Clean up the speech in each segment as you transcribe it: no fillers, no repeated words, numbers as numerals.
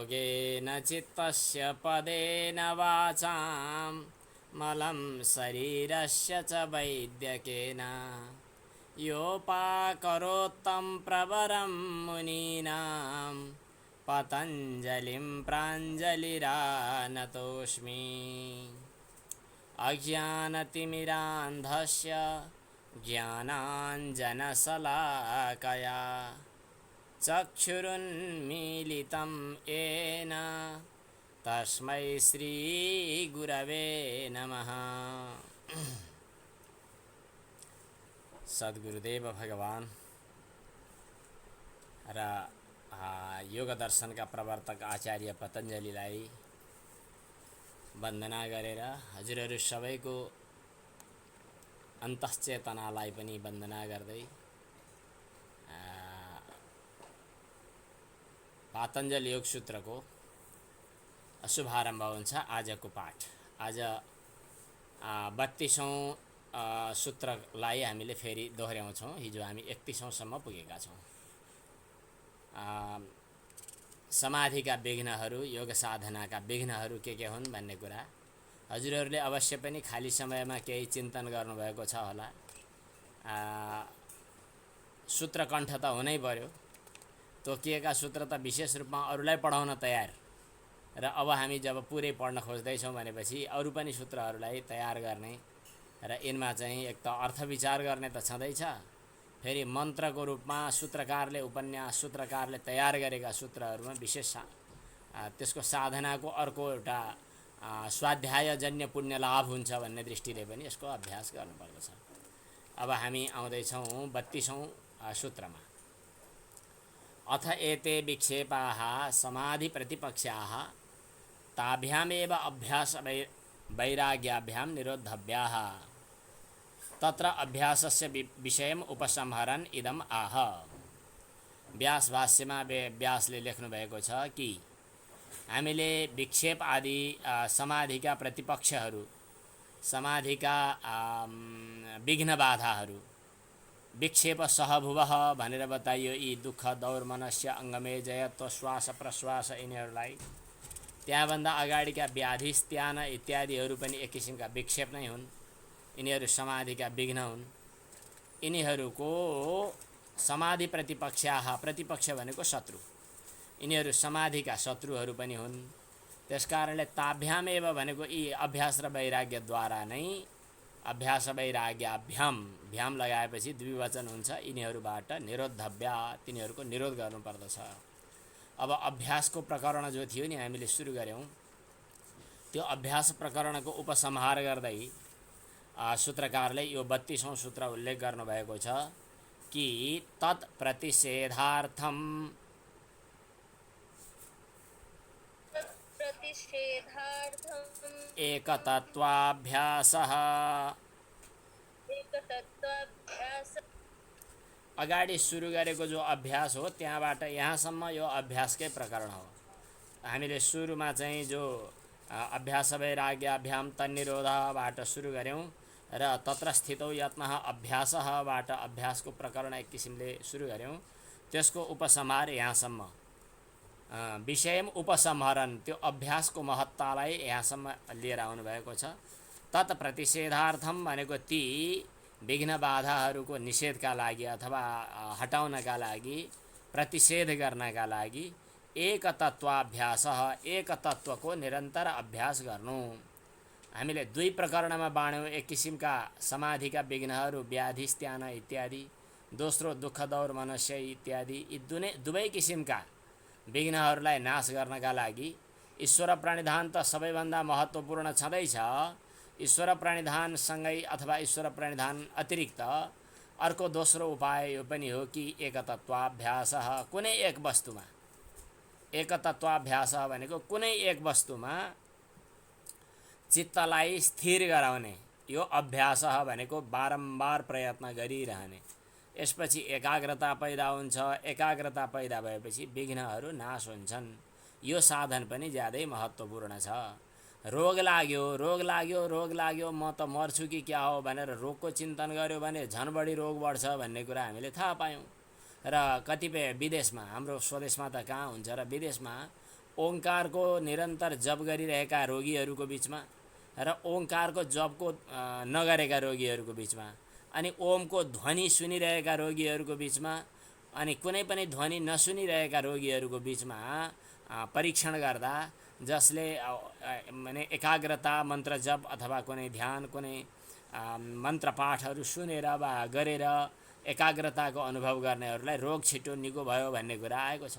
योगेन चित्तस्य पदेन वाचां मलं शरीरस्य च वैद्यकेन योपाकरोत्तं प्रवरं मुनीनां पतञ्जलिं प्राञ्जलिरानतोऽस्मि। अज्ञानतिमिरान्धस्य ज्ञानाञ्जनशलाकया चक्षुरुन्मीलितं येन तस्मै श्रीगुरवे नमः। सद्गुरुदेव भगवान र योग दर्शनका प्रवर्तक आचार्य पतञ्जलिलाई वन्दना गरेर हजुरहरू सबैको अन्तश्चेतनालाई पनि वन्दना गर्दै पातञ्जल योग सूत्रको शुभारम्भ हुन्छ आजको पाठ। आज 32औं सूत्रलाई हामीले फेरि दोहोर्याउँछौँ। हिजो हामी 31औं सम्म पुगेका छौँ। समाधिका विघ्नहरू, योग साधनाका विघ्नहरू के हुन् भन्ने कुरा हजुरहरूले अवश्य पनि खाली समयमा केही चिन्तन गर्नुभएको छ होला। सूत्र कण्ठ त हुनै पर्यो। तोकिएका सूत्र त विशेष रूपमा अरूलाई पढाउन तयार, र अब हामी जब पुरै पढ्न खोज्दैछौँ भनेपछि अरू पनि सूत्रहरूलाई तयार गर्ने र यिनमा चाहिँ एक त अर्थ विचार गर्ने त छँदैछ, फेरि मन्त्रको रूपमा सूत्रकारले उपन्यास सूत्रकारले तयार गरेका सूत्रहरूमा विशेष त्यसको साधनाको अर्को एउटा स्वाध्यायजन्य पुण्य लाभ हुन्छ भन्ने दृष्टिले पनि यसको अभ्यास गर्नुपर्दछ। अब हामी आउँदैछौँ 32औं सूत्रमा। अथ एते विक्षेपाः समाधि प्रतिपक्षाः ताभ्यामेव अभ्यास वैराग्याभ्यां निरोद्धव्याः तत्र अभ्यासस्य विषयम् उपसंहरन् इदम् आह। व्यास भाष्यमा व्यासले लेख्नु भएको छ कि हामीले विक्षेप आदि समाधिका प्रतिपक्षहरू, समाधिका विघ्न बाधाहरू, विक्षेप सहभुवः भनेर बताइयो। यी दुःख दौर मनस्य अङ्गमे जयत्व श्वास प्रश्वास यिनीहरूलाई, त्यहाँभन्दा अगाडिका व्याधि स्त्यान इत्यादिहरू पनि एक किसिमका विक्षेप नै हुन्। यिनीहरू समाधिका विघ्न हुन्। यिनीहरूको समाधि प्रतिपक्षाः, प्रतिपक्ष भनेको शत्रु, यिनीहरू समाधिका शत्रुहरू पनि हुन्। त्यसकारणले ताभ्यामेव भनेको यी अभ्यास र वैराग्यद्वारा नै, अभ्यास वैराग्याभ्याम, भ्याम लगाएपछि द्विवचन हुन्छ, यिनीहरूबाट निरोद्धव्या, तिनीहरूको निरोध गर्नुपर्दछ। अब अभ्यासको प्रकरण जो थियो नि हामीले सुरु गऱ्यौँ, त्यो अभ्यास प्रकरणको उपसंहार गर्दै सूत्रकारले यो 32औं सूत्र उल्लेख गर्नुभएको छ कि तत् प्रतिषेधार्थम एकतत्वाभ्यासः। अगाडि सुरु गरेको जो अभ्यास हो त्यहाँबाट यहाँसम्म यो अभ्यासकै प्रकरण हो। हामीले सुरुमा चाहिँ जो अभ्यास वैराग्याभ्याम तन्निरोधबाट सुरु गऱ्यौँ र तत्र स्थितौ यत्नः अभ्यासबाट अभ्यासको प्रकरण एक किसिमले सुरु गऱ्यौँ। त्यसको उपसंहार यहाँसम्म, विषयम उपसंहरन, त्यो अभ्यासको महत्तालाई यहाँसम्म लिएर आउनुभएको छ। तत् प्रतिषेधार्थम भनेको ती विघ्न बाधाहरूको निषेधका लागि अथवा हटाउनका लागि, प्रतिषेध गर्नका लागि एक तत्वाभ्यास, एक तत्वको निरन्तर अभ्यास गर्नु। हामीले दुई प्रकरणमा बाँड्यौँ। एक किसिमका समाधिका विघ्नहरू, व्याधि स्त्यान इत्यादि, दोस्रो दुःख दौर मनस्य इत्यादि। यी दुवै किसिमका विघ्नहरूलाई नाश गर्नका लागि ईश्वर प्रणिधान त सबैभन्दा महत्त्वपूर्ण छँदैछ। ईश्वर प्रणिधानसँगै अथवा ईश्वर प्रणिधान अतिरिक्त अर्को दोस्रो उपाय यो पनि हो कि एकतत्वाभ्यास, कुनै एक वस्तुमा, एकतत्वाभ्यास भनेको कुनै एक वस्तुमा चित्तलाई स्थिर गराउने, यो अभ्यास भनेको बारम्बार प्रयत्न गरिरहने। यसपछि एकाग्रता पैदा हुन्छ। एकाग्रता पैदा भएपछि विघ्नहरू नाश हुन्छन्। यो साधन पनि ज्यादै महत्त्वपूर्ण छ। रोग लाग्यो म त मर्छु कि क्या हो भनेर रोगको चिन्तन गर्यो भने झन् बढी रोग बढ्छ भन्ने कुरा हामीले थाहा पायौँ। र कतिपय विदेशमा, हाम्रो स्वदेशमा त कहाँ हुन्छ र विदेशमा ओंकारको निरन्तर जप गरिरहेका रोगीहरूको बिचमा र ओंकारको जपको नगरेका रोगीहरूको बिचमा, अनि ओमको ध्वनि सुनिरहेका रोगीहरूको बिचमा, अनि कुनै पनि ध्वनि नसुनिरहेका रोगीहरूको बिचमा परीक्षण गर्दा जसले माने एकाग्रता मन्त्र जप अथवा कुनै ध्यान कुनै मन्त्र पाठहरू सुनेर वा गरेर एकाग्रताको अनुभव गर्नेहरूलाई रोग छिटो निको भयो भन्ने कुरा आएको छ।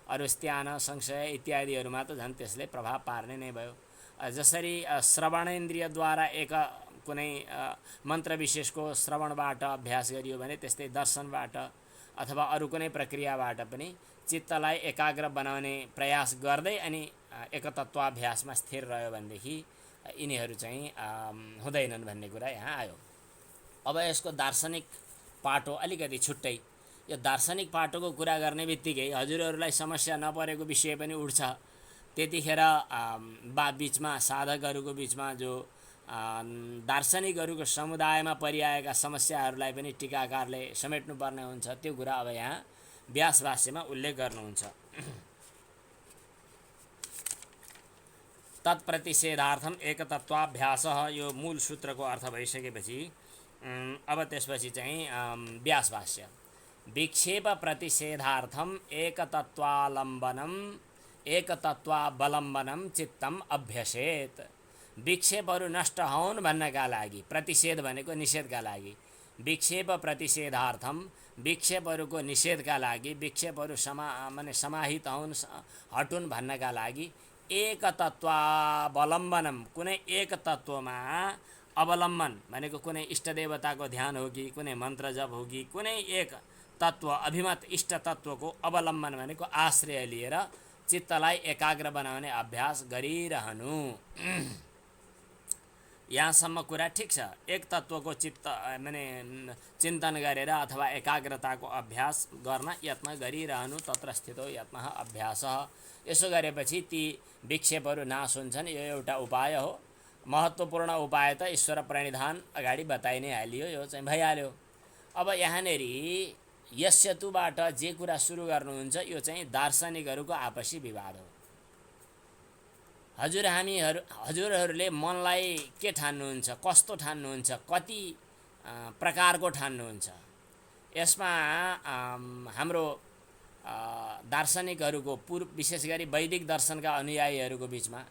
अरू स्त्यान संशय इत्यादिहरूमा त झन् त्यसले प्रभाव पार्ने नै भयो। जसरी श्रवणेन्द्रियद्वारा एक कुनै मन्त्र विशेषको श्रवणबाट अभ्यास गरियो भने त्यस्तै दर्शनबाट अथवा अरू कुनै प्रक्रियाबाट पनि चित्तलाई एकाग्र बनाउने प्रयास गर्दै अनि एकतत्वाभ्यासमा स्थिर रह्यो भनेदेखि यिनीहरू चाहिँ हुँदैनन् भन्ने कुरा यहाँ आयो। अब यसको दार्शनिक पाटो अलिकति छुट्टै। यो दार्शनिक पाटोको कुरा गर्ने बित्तिकै हजुरहरूलाई समस्या नपरेको विषय पनि उठ्छ। त्यतिखेर बिचमा साधकहरूको बिचमा जो दार्शनिकहरूको समुदायमा परिआएका समस्याहरूलाई पनि टीकाकारले समेट्नुपर्ने हुन्छ। त्यो कुरा अब यहाँ व्यास भाष्यमा उल्लेख गर्नुहुन्छ। तत्प्रतिषेधार्थम एकतत्वाभ्यासः, यो मूल सूत्रको अर्थ भइसकेपछि अब त्यसपछि चाहिँ व्यास भाष्य। विक्षेप प्रतिषेधार्थम एकतत्वावलम्बनम चित्तम अभ्यसेत। विक्षेपहरू नष्ट हुन् भन्नका लागि, प्रतिषेध भनेको निषेधका लागि, विक्षेप प्रतिषेधार्थम विक्षेपहरूको निषेधका लागि, विक्षेपहरू माने समाहित हुन् हटुन् भन्नका लागि एकतत्वावलम्बनम, कुनै एक तत्त्वमा अवलम्बन भनेको कुनै इष्टदेवताको ध्यान हो कि कुनै मन्त्र जप हो कि कुनै एक तत्त्व अभिमत इष्ट तत्त्वको अवलम्बन भनेको आश्रय लिएर चित्तलाई एकाग्र बनाउने अभ्यास गरिरहनु। यहाँसम्म कुरा ठिक छ। एक तत्त्वको माने चिन्तन गरेर अथवा एकाग्रताको अभ्यास गर्न यत्न गरिरहनु, तत्र स्थितो यत्नः अभ्यासः। यसो गरेपछि ती विक्षेपहरू नाश हुन्छन्। यो एउटा उपाय हो। महत्त्वपूर्ण उपाय त ईश्वर प्रणिधान अगाडि बताइ नै हालियो, यो चाहिँ भइहाल्यो। अब यहाँनेरि यस्यतुबाट जे कुरा सुरु गर्नुहुन्छ यो चाहिँ दार्शनिकहरूको आपसी विवाद हो। हजुरहरूले मनलाई के ठान्नुहुन्छ, कस्तो ठान्नुहुन्छ, कति प्रकारको ठान्नुहुन्छ, यसमा हाम्रो दार्शनिकहरूको विशेष गरी वैदिक दर्शनका अनुयायीहरूको बिचमा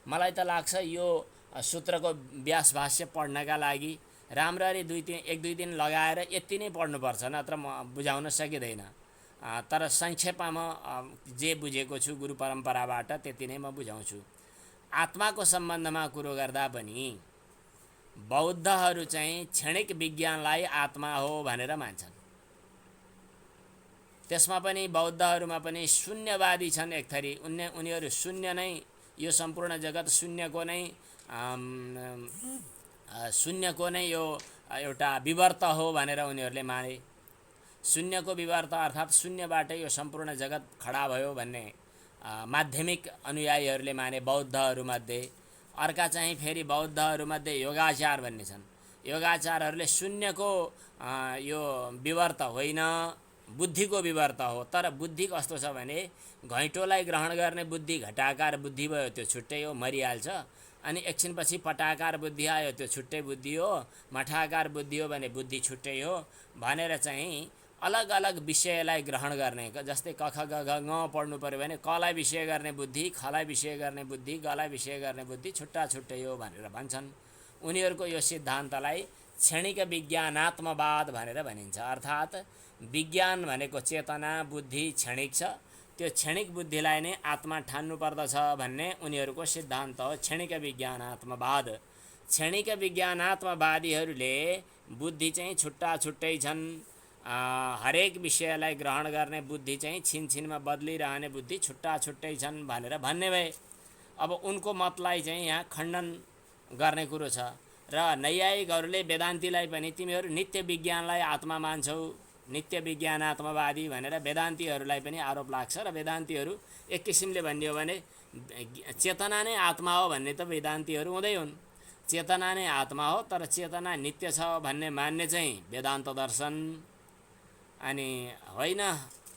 मलाई त लाग्छ यो सूत्रको व्यास भाष्य पढ्नका लागि राम्ररी एक दुई दिन लगाएर यति नै पढ्नुपर्छ, नत्र म बुझाउन सकिँदैन। तर संक्षेपमा जे बुझेको छु गुरु परम्पराबाट त्यति नै म बुझाउँछु। आत्माको सम्बन्धमा कुरो गर्दा पनि बौद्धहरू चाहिँ क्षणिक विज्ञानलाई आत्मा हो भनेर मान्छन्। त्यसमा पनि बौद्धहरूमा पनि शून्यवादी छन् एक थरी। उनीहरू शून्य नै, यो सम्पूर्ण जगत शून्यको नै यो एउटा विवर्त हो भनेर उनीहरूले माने। शून्यको विवर्त अर्थात् शून्यबाटै यो सम्पूर्ण जगत खडा भयो भन्ने माध्यमिक अनुयायीहरूले माने बौद्धहरूमध्ये। अर्का चाहिँ फेरि बौद्धहरूमध्ये योगाचार भन्ने छन्। योगाचारहरूले शून्यको यो विवर्त होइन, बुद्धिको विवर्त हो। तर बुद्धि कस्तो छ भने घैँटोलाई ग्रहण गर्ने बुद्धि घटाकार बुद्धि भयो, त्यो छुट्टै हो, मरिहाल्छ। अनि एकछिनपछि पटाकार बुद्धि आयो, त्यो छुट्टै बुद्धि हो। मठाकार बुद्धि हो भने बुद्धि छुट्टै हो भनेर चाहिँ अलग अलग विषयलाई ग्रहण गर्ने, जस्तै क ख ग घ ङ पढ्नु पर्यो भने कलाई विषय गर्ने बुद्धि, खलाई विषय गर्ने बुद्धि, गलाई विषय गर्ने बुद्धि छुट्टा छुट्टै हो भनेर भन्छन्। उनीहरूको यो सिद्धान्तलाई क्षणिक विज्ञानात्मवाद भनेर भनिन्छ। अर्थात् विज्ञान भनेको चेतना बुद्धि क्षणिक छ, त्यो क्षणिक बुद्धिलाई नै आत्मा ठान्नु पर्दछ भन्ने उनीहरूको सिद्धान्त हो, क्षणिक विज्ञानात्मवाद। क्षणिक विज्ञानात्मवादीहरूले बुद्धि चाहिँ छुट्टा छुट्टै छन्, हरेक विषयलाई ग्रहण गर्ने बुद्धि चाहिँ छिनछिनमा बदलिरहने बुद्धि छुट्टा छुट्टै छन् भनेर भन्ने भए। अब उनको मतलाई चाहिँ यहाँ खण्डन गर्ने कुरो छ। र नैयायिकहरूले वेदान्तीलाई पनि तिमीहरू नित्य विज्ञानलाई आत्मा मान्छौ, नित्य विज्ञानात्मवादी भनेर वेदान्तीहरूलाई पनि आरोप लाग्छ। र वेदान्तीहरू एक किसिमले भनियो भने चेतना नै आत्मा हो भन्ने त वेदान्तीहरू हुँदै हुन्। चेतना नै आत्मा हो, तर चेतना नित्य छ भन्ने मान्ने चाहिँ वेदान्त दर्शन। अनि होइन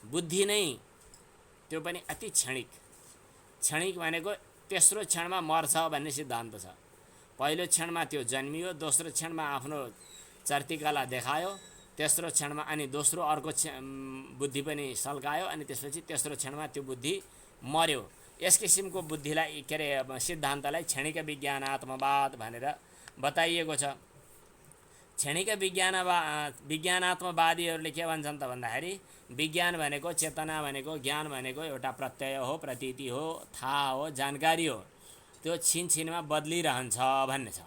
बुद्धि नै, त्यो पनि अति क्षणिक। क्षणिक भनेको तेस्रो क्षणमा मर्छ भन्ने सिद्धान्त छ। पहिलो क्षणमा त्यो जन्मियो, दोस्रो क्षणमा आफ्नो चर्तिकला देखायो, तेस्रो क्षणमा अनि दोस्रो अर्को बुद्धि पनि सल्कायो, अनि त्यसपछि तेस्रो क्षणमा त्यो बुद्धि मर्यो। यस किसिमको बुद्धिलाई के अरे सिद्धान्तलाई क्षणिक विज्ञानात्मवाद भनेर बताइएको छ। क्षणिक विज्ञानात्मवादीहरूले के भन्छन् त भन्दाखेरि विज्ञान भनेको, चेतना भनेको, ज्ञान भनेको एउटा प्रत्यय हो, प्रतीति हो, थाहा हो, जानकारी हो, त्यो छिनछिनमा बदलिरहन्छ भन्ने छ।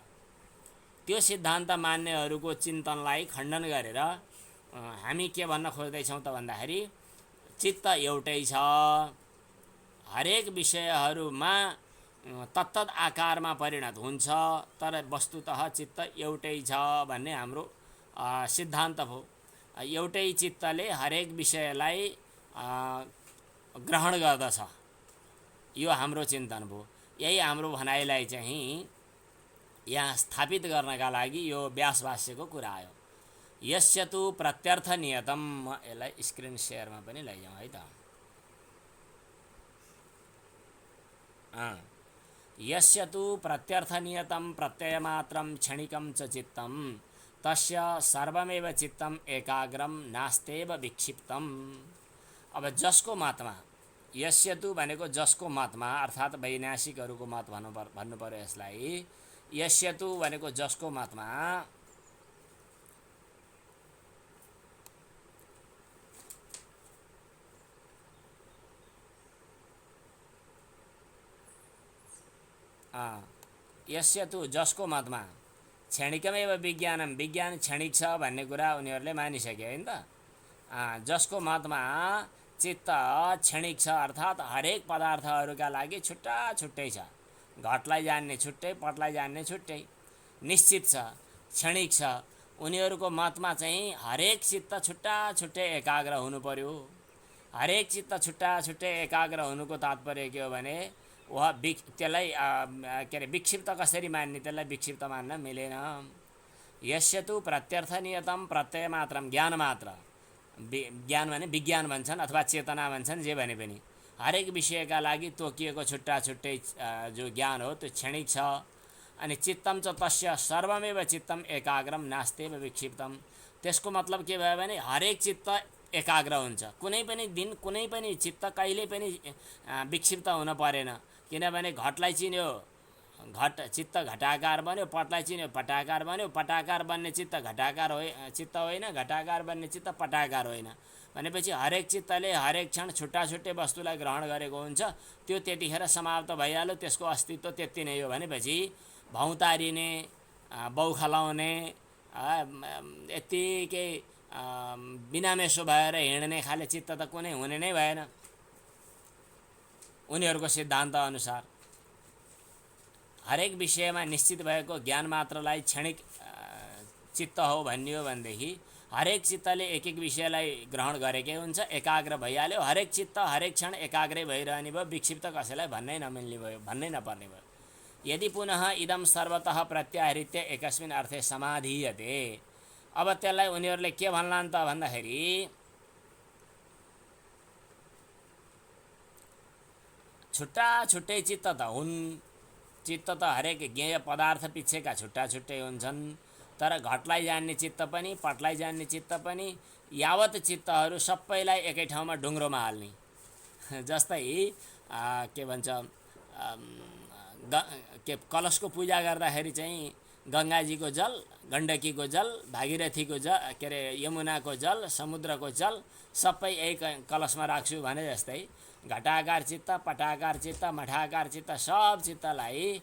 त्यो सिद्धान्त मान्नेहरूको चिन्तनलाई खण्डन गरेर हामी के भन्न खोज्दैछौँ त भन्दाखेरि चित्त एउटै छ, हरेक विषयहरूमा तत्तद आकारमा परिणत हुन्छ, तर वस्तुतः चित्त एउटै छ भन्ने हाम्रो सिद्धान्त हो। एउटै चित्तले हरेक विषयलाई ग्रहण गर्दछ, यो हाम्रो चिन्तन भयो। यही हाम्रो भनाइलाई चाहिँ यहाँ स्थापित गर्नका लागि यो व्यास भाष्यको कुरा आयो। यस्य तु प्रत्यर्थ नियतम, यसलाई स्क्रिन सेयरमा पनि लैजाउँ है त। यस्य तु प्रत्यर्थ नियतम प्रत्ययमात्रं क्षणिकं च चित्तं तस्य सर्वमेव चित्तम एकाग्रम नास्तेव विक्षिप्तम। अब जसको मतमा, यस्य तु भनेको जसको मतमा, अर्थात् वैनाशिकहरूको मत भन्नु पर्यो यसलाई। यस्य तु भनेको जसको मतमा यस्य तु जसको मतमा क्षणिकमेव विज्ञानम, विज्ञान क्षणिक छ भन्ने कुरा उनीहरूले मानिसके हैन त। जसको मतमा चित्त क्षणिक छ, अर्थात् हरेक पदार्थहरूका लागि छुट्टा छुट्टै छ, घटलाई जान्ने छुट्टै, पटलाई जान्ने छुट्टै, निश्चित छ, क्षणिक छ, उनीहरूको मतमा चाहिँ हरेक चित्त छुट्टा छुट्टै एकाग्र हुनु पर्यो। हरेक चित्त छुट्टा छुट्टै एकाग्र हुनुको तात्पर्य के हो भने वह त्यसलाई के अरे विक्षिप्त कसरी मान्ने, त्यसलाई विक्षिप्त मान्न मिलेन। यस्य तु प्रत्यर्थ नियतम प्रत्यय मात्रम, ज्ञान मात्र, ज्ञान भने विज्ञान भन्छन् अथवा चेतना भन्छन्, जे भने पनि हरेक विषयका लागि तोकिएको छुट्टा छुट्टै जो ज्ञान हो त्यो क्षणिक छ। अनि चित्तम च तस्य सर्वमेव चित्तम एकाग्रम नास्तेव विक्षिप्तम, त्यसको मतलब के भयो भने हरेक चित्त एकाग्र हुन्छ, कुनै पनि दिन कुनै पनि चित्त कहिले पनि विक्षिप्त हुन परेन। किनभने घटलाई चिन्यो, घट चित्त घटाकार बन्यो, पटलाई चिन्यो पटाकार बन्यो, पटाकार बन्ने चित्त घटाकार चित्त होइन, घटाकार बन्ने चित्त पटाकार होइन भनेपछि हरेक चित्तले हरेक क्षण छुट्टा छुट्टै वस्तुलाई ग्रहण गरेको हुन्छ, त्यो त्यतिखेर समाप्त भइहाल्यो, त्यसको अस्तित्व त्यति नै हो। भनेपछि भौतारिने, बौखलाउने, यत्तिकै बिनामेसो भएर हिँड्ने खाले चित्त त कुनै हुने नै भएन उनीहरूको सिद्धान्त अनुसार। हरेक विषयमा निश्चित भएको ज्ञान मात्रलाई क्षणिक चित्त हो भनियो भनेदेखि हरेक चित्तले एक एक विषयलाई ग्रहण गरेकै हुन्छ, एकाग्र भइहाल्यो, हरेक चित्त हरेक क्षण एकाग्रै भइरहने भयो, विक्षिप्त कसैलाई भन्नै नमिल्ने भयो, भन्नै नपर्ने भयो। यदि पुनः इदम सर्वतः प्रत्याहृत्य एकस्मिन् अर्थे समाधीयते, अब त्यसलाई उनीहरूले के भन्लान् त भन्दाखेरि छुट्टा छुट्टै चित्त त हुन्, चित्त त हरेक ज्ञेय पदार्थ पिच्छेका छुट्टा छुट्टै हुन्छन्, तर घटलाई जान्ने चित्त पनि, पटलाई जान्ने चित्त पनि, यावत चित्तहरू सबैलाई एकै ठाउँमा ढुङ्ग्रोमा हाल्ने। जस्तै के भन्छ, कलशको पूजा गर्दाखेरि चाहिँ गङ्गाजीको जल, गण्डकीको जल, भागीरथीको जल, के अरे यमुनाको जल, समुद्रको जल सबै एक कलशमा राख्छु भने जस्तै घटाकार चित्त, पटाकार चित्त, मठाकार चित्त, सब चित्तलाई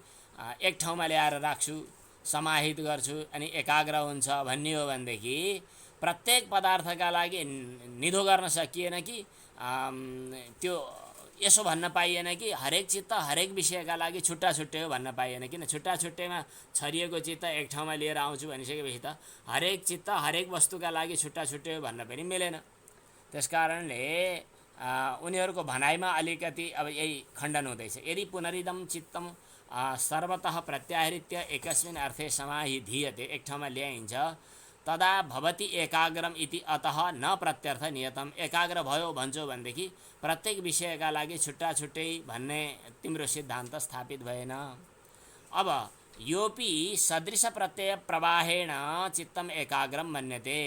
एक ठाउँमा ल्याएर राख्छु, समाहित गर्छु, अनि एकाग्र हुन्छ भन्ने हो भनेदेखि प्रत्येक पदार्थका लागि निधो गर्न सकिएन कि त्यो यसो भन्न पाइएन कि हरेक चित्त हरेक विषयका लागि छुट्टा छुट्टै हो भन्न पाइएन। किन छुट्टा छुट्टैमा छरिएको चित्त एक ठाउँमा लिएर आउँछु भनिसकेपछि त हरेक चित्त हरेक वस्तुका लागि छुट्टा छुट्टै हो भन्न पनि मिलेन। त्यसकारणले उनीहरूको भनाइमा अलिकति अब यही खण्डन हुँदैछ। यदि पुनरिदम चित्तम सर्वतः प्रत्याहृत्य एकस्मिन् अर्थे समाहिधीयते, एक ठाउँमा ल्याइन्छ, तदा भवति एकाग्रम इति अतः न प्रत्यर्थ नियतम। एकाग्र भयो भन्छौ भनेदेखि प्रत्येक विषयका लागि छुट्टा छुट्टै भन्ने तिम्रो सिद्धान्त स्थापित भएन। अब योपि सदृश प्रत्यय प्रवाहेण चित्तम एकाग्रम मन्यते।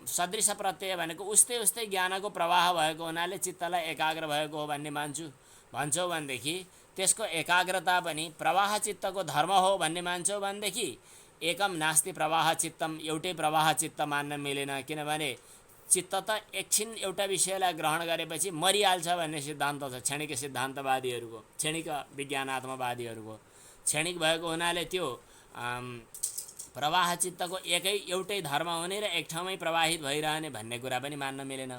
सदृश प्रत्यय भनेको उस्तै उस्तै ज्ञानको प्रवाह भएको हुनाले चित्तलाई एकाग्र भएको हो भन्ने मान्छु भन्छौ भनेदेखि त्यसको एकाग्रता पनि प्रवाह चित्तको धर्म हो भन्ने मान्छौ भनेदेखि एकम नास्ति प्रवाह चित्तम, एउटै प्रवाह चित्त मान्न मिलेन। किनभने चित्त त एकछिन एउटा विषयलाई ग्रहण गरेपछि मरिहाल्छ भन्ने सिद्धान्त छ क्षणिक सिद्धान्तवादीहरूको, क्षणिक विज्ञानात्मवादीहरूको। क्षणिक भएको हुनाले त्यो प्रवाह चित्तको एउटै धर्म हुने र एक ठाउँमै प्रवाहित भइरहने भन्ने कुरा पनि मान्न मिलेन।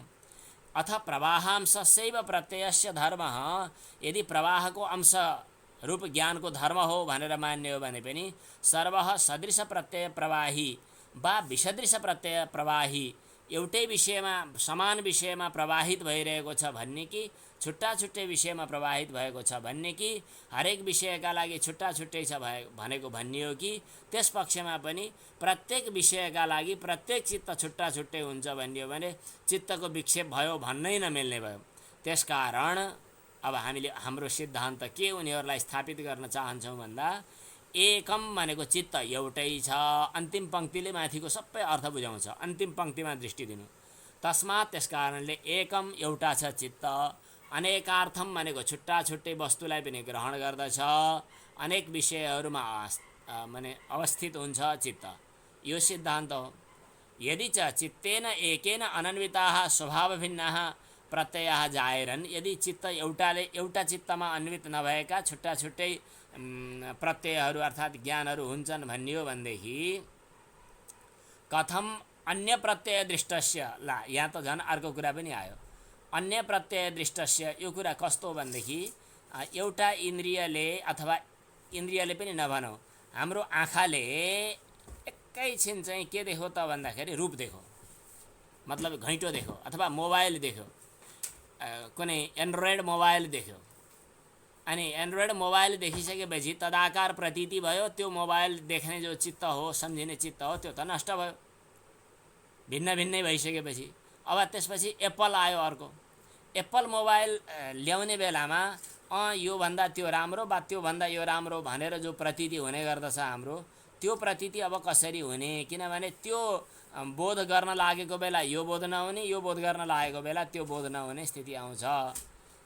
अथ प्रवाहांशस्यैव प्रत्ययस्य धर्म, यदि प्रवाहको अंश रूप ज्ञानको धर्म हो भनेर मान्ने हो भने पनि सर्वः सदृश प्रत्यय प्रवाही वा विसदृश प्रत्यय प्रवाही एउटै विषयमा समान विषयमा प्रवाहित भइरहेको छ भन्ने कि छुट्टा छुट्टै विषयमा प्रवाहित भएको छ भन्ने कि हरेक विषयका लागि छुट्टा छुट्टै छ भनेको भन्ने हो कि त्यस पक्षमा पनि प्रत्येक विषयका लागि प्रत्येक चित्त छुट्टा छुट्टै हुन्छ भन्ने हो भने चित्तको विक्षेप भयो भन्नै नमिल्ने भयो। त्यसकारण अब हामीले हाम्रो सिद्धान्त के उनीहरूलाई स्थापित गर्न चाहन्छौँ भन्दा एकम भनेको चित्त एउटै छ। अन्तिम पङ्क्तिले माथिको सबै अर्थ बुझाउँछ, अन्तिम पङ्क्तिमा दृष्टि दिनु। तस्मात् त्यसकारणले एकम एउटा छ चित्त, अनेकार्थम भनेको छुट्टा छुट्टै वस्तुलाई पनि ग्रहण गर्दछ, अनेक विषयहरूमा माने अवस्थित हुन्छ चित्त, यो सिद्धान्त हो। यदि च चित्तेन एकेन अनन्विताः स्वभावभिन्नाः प्रत्ययः जायरन्, यदि चित्त एउटा चित्तमा अन्वित नभएका छुट्टा छुट्टै प्रत्ययहरू अर्थात् ज्ञानहरू हुन्छन् भन्ने हो भनेदेखि कथम अन्य प्रत्यय दृष्टस्य, ला यहाँ त झन् अर्को कुरा पनि आयो। अन्य प्रत्यय दृष्टस्य यो कुरा कस्तो भनेदेखि एउटा इन्द्रियले अथवा इन्द्रियले पनि नभनौँ, हाम्रो आँखाले एकैछिन चाहिँ के देखो त भन्दाखेरि रूप देखो, मतलब घैँटो देखो अथवा मोबाइल देखो, कुनै एन्ड्रोइड मोबाइल देख्यो। अनि एन्ड्रोइड मोबाइल देखिसकेपछि तदाकार प्रतीति भयो, त्यो मोबाइल देख्ने जो चित्त हो, सम्झिने चित्त हो, त्यो त नष्ट भयो, भिन्न भिन्नै भइसकेपछि। अब त्यसपछि एप्पल आयो अर्को, एप्पल मोबाइल ल्याउने बेलामा योभन्दा त्यो राम्रो वा त्योभन्दा यो राम्रो भनेर जो प्रतीति हुने गर्दछ हाम्रो, त्यो प्रतीति अब कसरी हुने? किनभने त्यो बोध गर्न लागेको बेला यो बोध नहुने, यो बोध गर्न लागेको बेला त्यो बोध नहुने स्थिति आउँछ।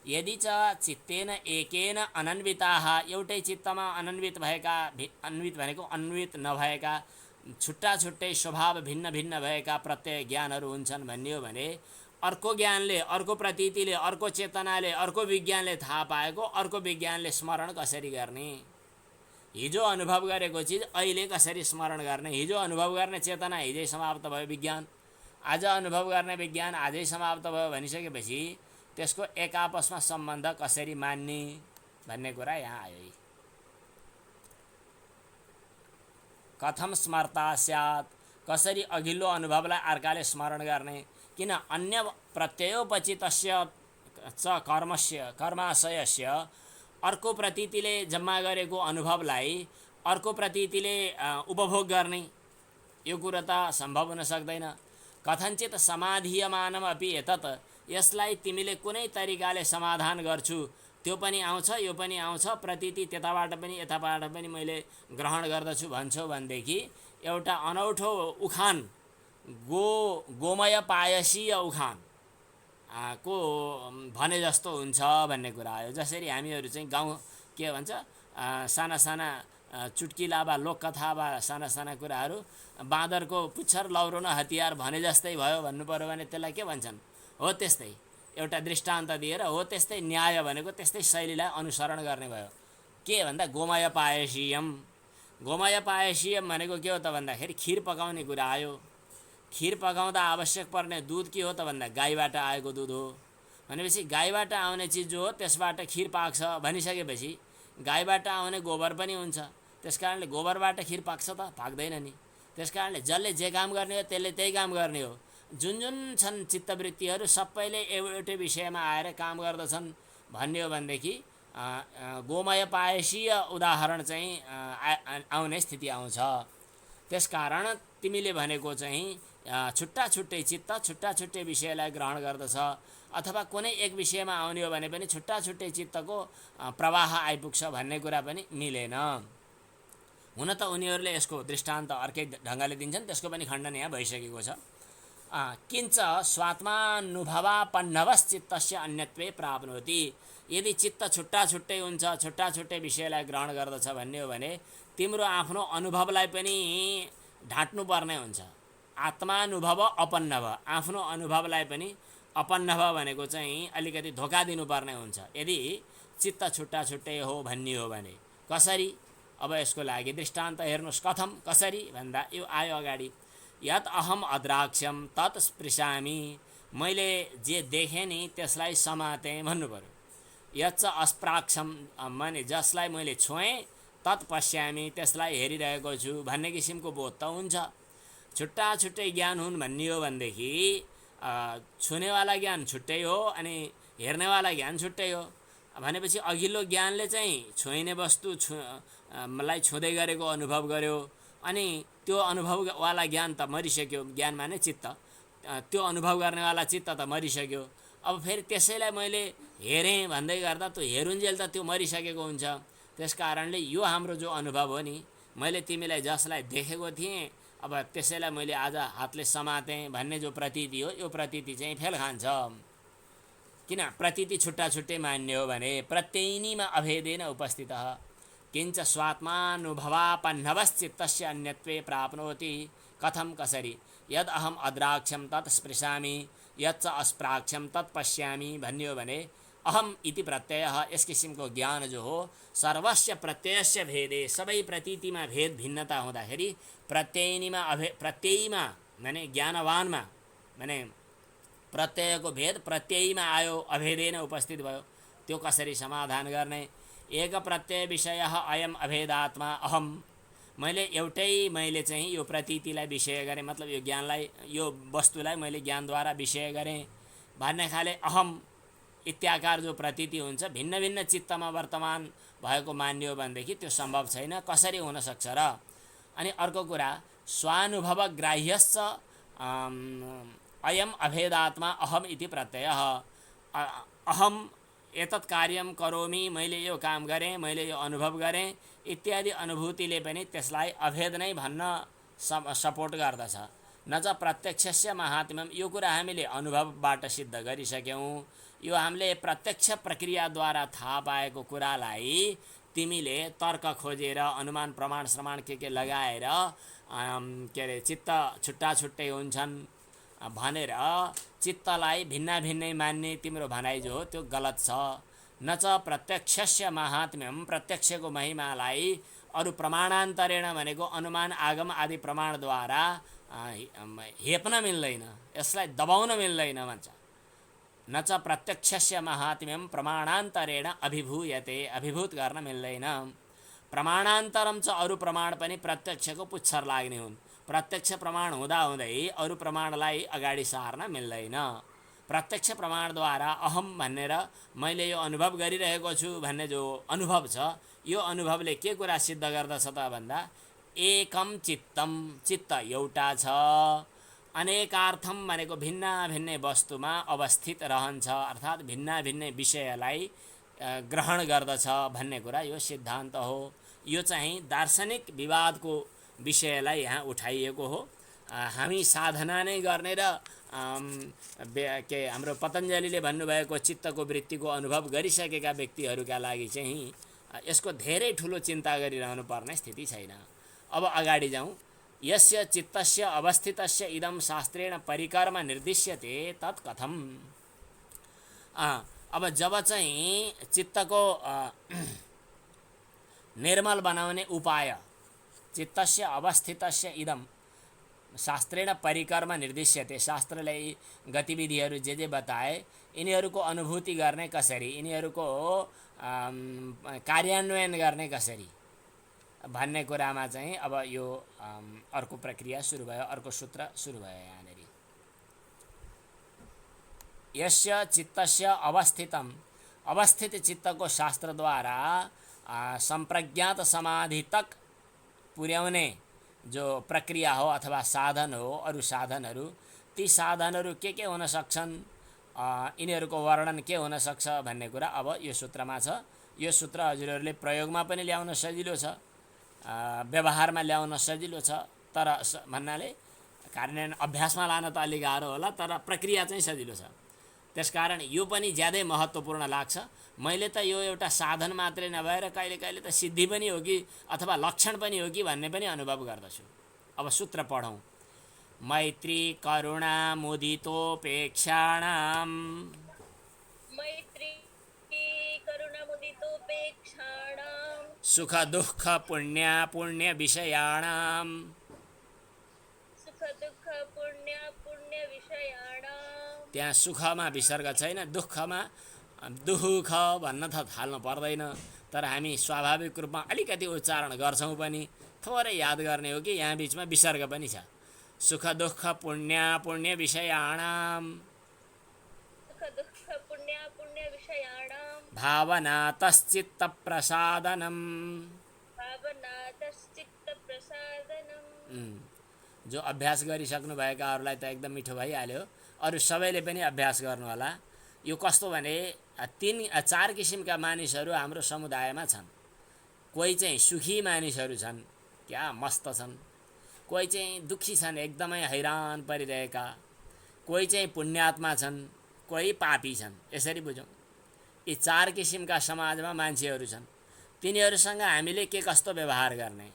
यदि च चित्तेन एकेन अनन्विताः, एउटै चित्तमा अनन्वित भएका, अन्वित भनेको अन्वित नभएका छुट्टा छुट्टै स्वभाव भिन्न भिन्न भएका प्रत्यय ज्ञानहरू हुन्छन् भन्ने हो भने अर्को ज्ञानले, अर्को प्रतीतिले, अर्को चेतनाले, अर्को विज्ञानले थाहा पाएको अर्को विज्ञानले स्मरण कसरी गर्ने? हिजो अनुभव गरेको चिज अहिले कसरी स्मरण गर्ने? हिजो अनुभव गर्ने चेतना हिजै समाप्त भयो विज्ञान, आज अनुभव गर्ने विज्ञान आजै समाप्त भयो भनिसकेपछि त्यसको एक आपसमा सम्बन्ध कसरी मान्ने भन्ने कुरा यहाँ आयो। कथम स्मर्ता स्यात्, कसरी अघिल्लो अनुभवलाई अर्काले स्मरण गर्ने? किन अन्य प्रत्ययोपचितस्य च कर्माशयस्य, अर्को प्रतीतिले जम्मा गरेको अनुभवलाई अर्को प्रतीतिले उपभोग गर्ने, यो कुरा त सम्भव हुन सक्दैन। कथञ्चित समाधीयमानम अपि एतत्, यसलाई तिमीले कुनै तरिकाले समाधान गर्छु, त्यो पनि आउँछ यो पनि आउँछ, प्रतीति त्यताबाट पनि यताबाट पनि मैले ग्रहण गर्दछु भन्छौ भनेदेखि एउटा अनौठो उखान, गोमय पायसीय उखान को भने जस्तो हुन्छ भन्ने कुरा आयो। जसरी हामीहरू चाहिँ गाउँ के भन्छ साना साना चुट्किला वा लोककथा वा साना साना कुराहरू बाँदरको पुच्छर लौरो न हतियार भने जस्तै भयो भन्नु पर्यो भने त्यसलाई के भन्छन्? हो त्यस्तै, एउटा दृष्टान्त दिएर हो त्यस्तै, न्याय भनेको त्यस्तै शैलीलाई अनुसरण गर्ने भयो। के भन्दा गोमय पायसीयम, गोमय पायसीयम भनेको के हो त भन्दाखेरि खिर पकाउने कुरा आयो। खिर पकाउँदा आवश्यक पर्ने दुध के हो त भन्दा गाईबाट आएको दुध हो भनेपछि गाईबाट आउने चिज जो हो त्यसबाट खिर पाक्छ भनिसकेपछि गाईबाट आउने गोबर पनि हुन्छ, त्यसकारणले गोबरबाट खिर पाक्छ त? पाक्दैन नि। त्यसकारणले जसले जे काम गर्ने हो त्यसले त्यही काम गर्ने हो। जुन जुन छन् चित्तवृत्तिहरू सबैले एउटै विषयमा आएर काम गर्दछन् भन्ने हो भनेदेखि गोमय पायसीय उदाहरण चाहिँ आउने स्थिति आउँछ। त्यसकारण तिमीले भनेको चाहिँ छुट्टा छुट्टै चित्त छुट्टा छुट्टै विषयलाई ग्रहण गर्दछ, अथवा कुनै एक विषयमा आउने हो भने पनि छुट्टा छुट्टै चित्तको प्रवाह आइपुग्छ भन्ने कुरा पनि मिलेन। हुन त उनीहरूले यसको दृष्टान्त अर्कै ढङ्गले दिन्छन्, त्यसको पनि खण्डन यहाँ भइसकेको छ। किञ्च स्वात्मानुभवापन्नवश्चित्तस्य अन्यत्वे प्राप्नोति। यदि चित्त छुट्टा छुट्टै हुन्छ, छुट्टा छुट्टै विषयलाई ग्रहण गर्दछ भन्ने हो भने तिम्रो आफ्नो अनुभवलाई पनि ढाँट्नु पर्ने हुन्छ। आत्मानुभव अपन्नव, आफ्नो अनुभवलाई पनि अपन्नव भनेको चाहिँ अलिकति धोका दिनुपर्ने हुन्छ यदि चित्त छुट्टा छुट्टै हो भन्ने हो भने। कसरी? अब यसको लागि दृष्टान्त हेर्नुहोस्। कथम, कसरी भन्दा यो आयो अगाडि। यत् अहम अद्राक्ष्यम तत् स्पृशामि, मैले जे देखेँ नि त्यसलाई समातेँ भन्नु पर्यो। यच्च अस्प्राक्षम, माने जसलाई मैले छोएँ, तत् पश्यामि, त्यसलाई हेरिरहेको छु भन्ने किसिमको बोध त हुन्छ। छुट्टा छुट्टै ज्ञान हुन् भन्ने हो भनेदेखि छुनेवाला ज्ञान छुट्टै हो अनि हेर्नेवाला ज्ञान छुट्टै हो भनेपछि अघिल्लो ज्ञानले चाहिँ छोइने वस्तु मलाई छुँदै गरेको अनुभव गर्यो, अनि त्यो अनुभववाला ज्ञान त मरिसक्यो, ज्ञान माने चित्त, त्यो अनुभव गर्नेवाला चित्त त मरिसक्यो। अब फेरि त्यसैलाई मैले हेरेँ भन्दै गर्दा त्यो हेरुन्जेल त त्यो मरिसकेको हुन्छ। त्यस कारणले यो हाम्रो जो अनुभव हो नि, मैले तिमीलाई जसलाई देखेको थिएँ अब त्यसैलाई मैले आज हातले समातेँ भन्ने जो प्रतीति हो, यो प्रतीति चाहिँ फेल खान्छ। किन? प्रतीति छुट्टा छुट्टै मान्ने हो भने प्रत्ययिनीमा अभेदेन उपस्थितः। किञ्च स्वात्मानुभवापन्नवश्चित्तस्य अन्यत्वे प्राप्नोति। कथम, कसरी? यद् अहम अद्राक्ष्यम तत् स्पृशामि यच्च अस्प्राक्ष्यम तत् पश्यामि भन्ने हो भने अहम इति प्रत्ययः, यस किसिमको ज्ञान जो हो सर्वस्य प्रत्ययस्य भेदे, सबै प्रतीतिमा भेद भिन्नता हुँदाखेरि प्रत्ययिनीमा प्रत्ययीमा माने ज्ञानवानमा माने प्रत्ययको भेद प्रत्ययीमा आयो, अभेदेन उपस्थित भयो। त्यो कसरी समाधान गर्ने? एक प्रत्यय विषय अयम अभेदात्मा अहम, मैले चाहिँ यो प्रतीतिलाई विषय गरेँ, मतलब यो ज्ञानलाई, यो वस्तुलाई मैले ज्ञानद्वारा विषय गरेँ भन्ने खाले अहम इत्याकार जो प्रतीति हुन्छ भिन्न भिन्न चित्तमा वर्तमान भएको मान्यो भनेदेखि त्यो सम्भव छैन। कसरी हुन सक्छ र? अनि अर्को कुरा, स्वानुभव ग्राह्यश्च अयम अभेदात्मा अहम इति प्रत्ययः। अहम एतत् कार्यम करोमि, मैले यो काम गरेँ, मैले यो अनुभव गरेँ इत्यादि अनुभूतिले पनि त्यसलाई अभेद नै भन्न सपोर्ट गर्दछ। न च प्रत्यक्षस्य महात्म्यम, यो कुरा हामीले अनुभवबाट सिद्ध गरिसक्यौँ। यो हामीले प्रत्यक्ष प्रक्रियाद्वारा थाहा पाएको कुरालाई तिमीले तर्क खोजेर अनुमान प्रमाण श्रमाण के लगाएर के अरे चित्त छुट्टा छुट्टै हुन्छन् भनेर चित्तलाई भिन्न भिन्नै मान्ने तिम्रो भनाइ जो हो त्यो गलत छ। न च प्रत्यक्षस्य महात्म्यम, प्रत्यक्षको महिमालाई अरू प्रमाणान्तरेण भनेको अनुमान आगम आदि प्रमाणद्वारा हेप्न मिल्दैन, यसलाई दबाउन मिल्दैन भन्छ। न च प्रत्यक्षस्य महात्म्यम प्रमाणान्तरेण अभिभूयते, अभिभूत गर्न मिल्दैन। प्रमाणान्तरम च अरू प्रमाण पनि प्रत्यक्षको पुच्छर लाग्ने हुन्। प्रत्यक्ष प्रमाण हुँदाहुँदै अरू प्रमाणलाई अगाडि सार्न मिल्दैन। प्रत्यक्ष प्रमाणद्वारा अहम भनेर मैले यो अनुभव गरिरहेको छु भन्ने जो अनुभव छ, यो अनुभवले के कुरा सिद्ध गर्दछ त भन्दा एकम चित्तम, चित्त एउटा छ, अनेकार्थम भनेको भिन्न भिन्नै वस्तुमा अवस्थित रहन्छ, अर्थात् भिन्न भिन्नै विषयलाई ग्रहण गर्दछ भन्ने कुरा यो सिद्धान्त हो। यो चाहिँ दार्शनिक विवादको विषयलाई यहाँ उठाइएको हो। हामी साधना नै गर्ने र के हाम्रो पतञ्जलिले भन्नुभएको चित्तको वृत्तिको अनुभव गरिसकेका व्यक्तिहरूका लागि चाहिँ यसको धेरै ठुलो चिन्ता गरिरहनु पर्ने स्थिति छैन। अब अगाडि जाउँ। यस्य चित्तस्य अवस्थितस्य इदं शास्त्रेण परिकर्म निर्दिश्यते तत् कथम। अब जब चाहिँ चित्तको निर्मल बनाउने उपाय, चित्तस्य अवस्थितस्य इदं शास्त्रेण परिकर्म निर्दिश्यते, शास्त्रले गतिविधिहरू जे बताए यिनीहरूको अनुभूति गर्ने कसरी, यिनीहरूको कार्यान्वयन गर्ने कसरी भन्ने कुरामा चाहिँ अब यो अर्को प्रक्रिया सुरु भयो, अर्को सूत्र सुरु भयो यहाँनेरि। यस्य चित्तस्य अवस्थितम, अवस्थित चित्तको शास्त्रद्वारा सम्प्रज्ञात समाधि तक पुर्याउने जो प्रक्रिया हो अथवा साधन हो, अरू साधनहरू, ती साधनहरू के हुन सक्छन्, यिनीहरूको वर्णन के हुन सक्छ भन्ने कुरा अब यो सूत्रमा छ। यो सूत्र हजुरहरूले प्रयोगमा पनि ल्याउन सजिलो छ, व्यवहारमा ल्याउन सजिलो छ, तर भन्नाले कार्यान्वयन अभ्यासमा लान त अलिक गाह्रो होला, तर प्रक्रिया चाहिँ सजिलो छ। त्यसकारण यो पनि ज्यादै महत्त्वपूर्ण लाग्छ। मैले त यो एउटा साधन मात्रै नभएर कहिले कहिले त सिद्धि पनि हो कि अथवा लक्षण पनि हो कि भन्ने पनि अनुभव गर्दछु। अब सूत्र पढौँ। मैत्री करुणा मुदितोपेक्षाणां सुख दुःख पुण्य पुण्य विषयाणां त्यहाँ सुखमा विसर्ग छैन, दुःखमा दुःख भन्न त थाल्नु पर्दैन, तर हामी स्वाभाविक रूपमा अलिकति उच्चारण गर्छौँ पनि, थोरै याद गर्ने हो कि यहाँ बिचमा विसर्ग पनि छ। सुख दुःख पुण्य पुण्य विषयाणां भावनातश्चित्त प्रसादनम्। जो अभ्यास गरिसक्नुभएकाहरूलाई त एकदम मिठो भइहाल्यो, अरू सबैले पनि अभ्यास गर्नु होला। यो कस्तो भने 3-4 किसिमका मानिसहरू हाम्रो समुदायमा छन्। कोही चाहिँ सुखी मानिसहरू छन्, क्या मस्त छन्। कोही चाहिँ दुखी छन्, एकदमै हैरान परिरहेका। कोही चाहिँ पुण्यात्मा छन्, कोही पापी छन्। यसरी बुझौँ, यी 4 किसिमका समाजमा मान्छेहरू छन्। तिनीहरूसँग हामीले के कस्तो व्यवहार गर्ने।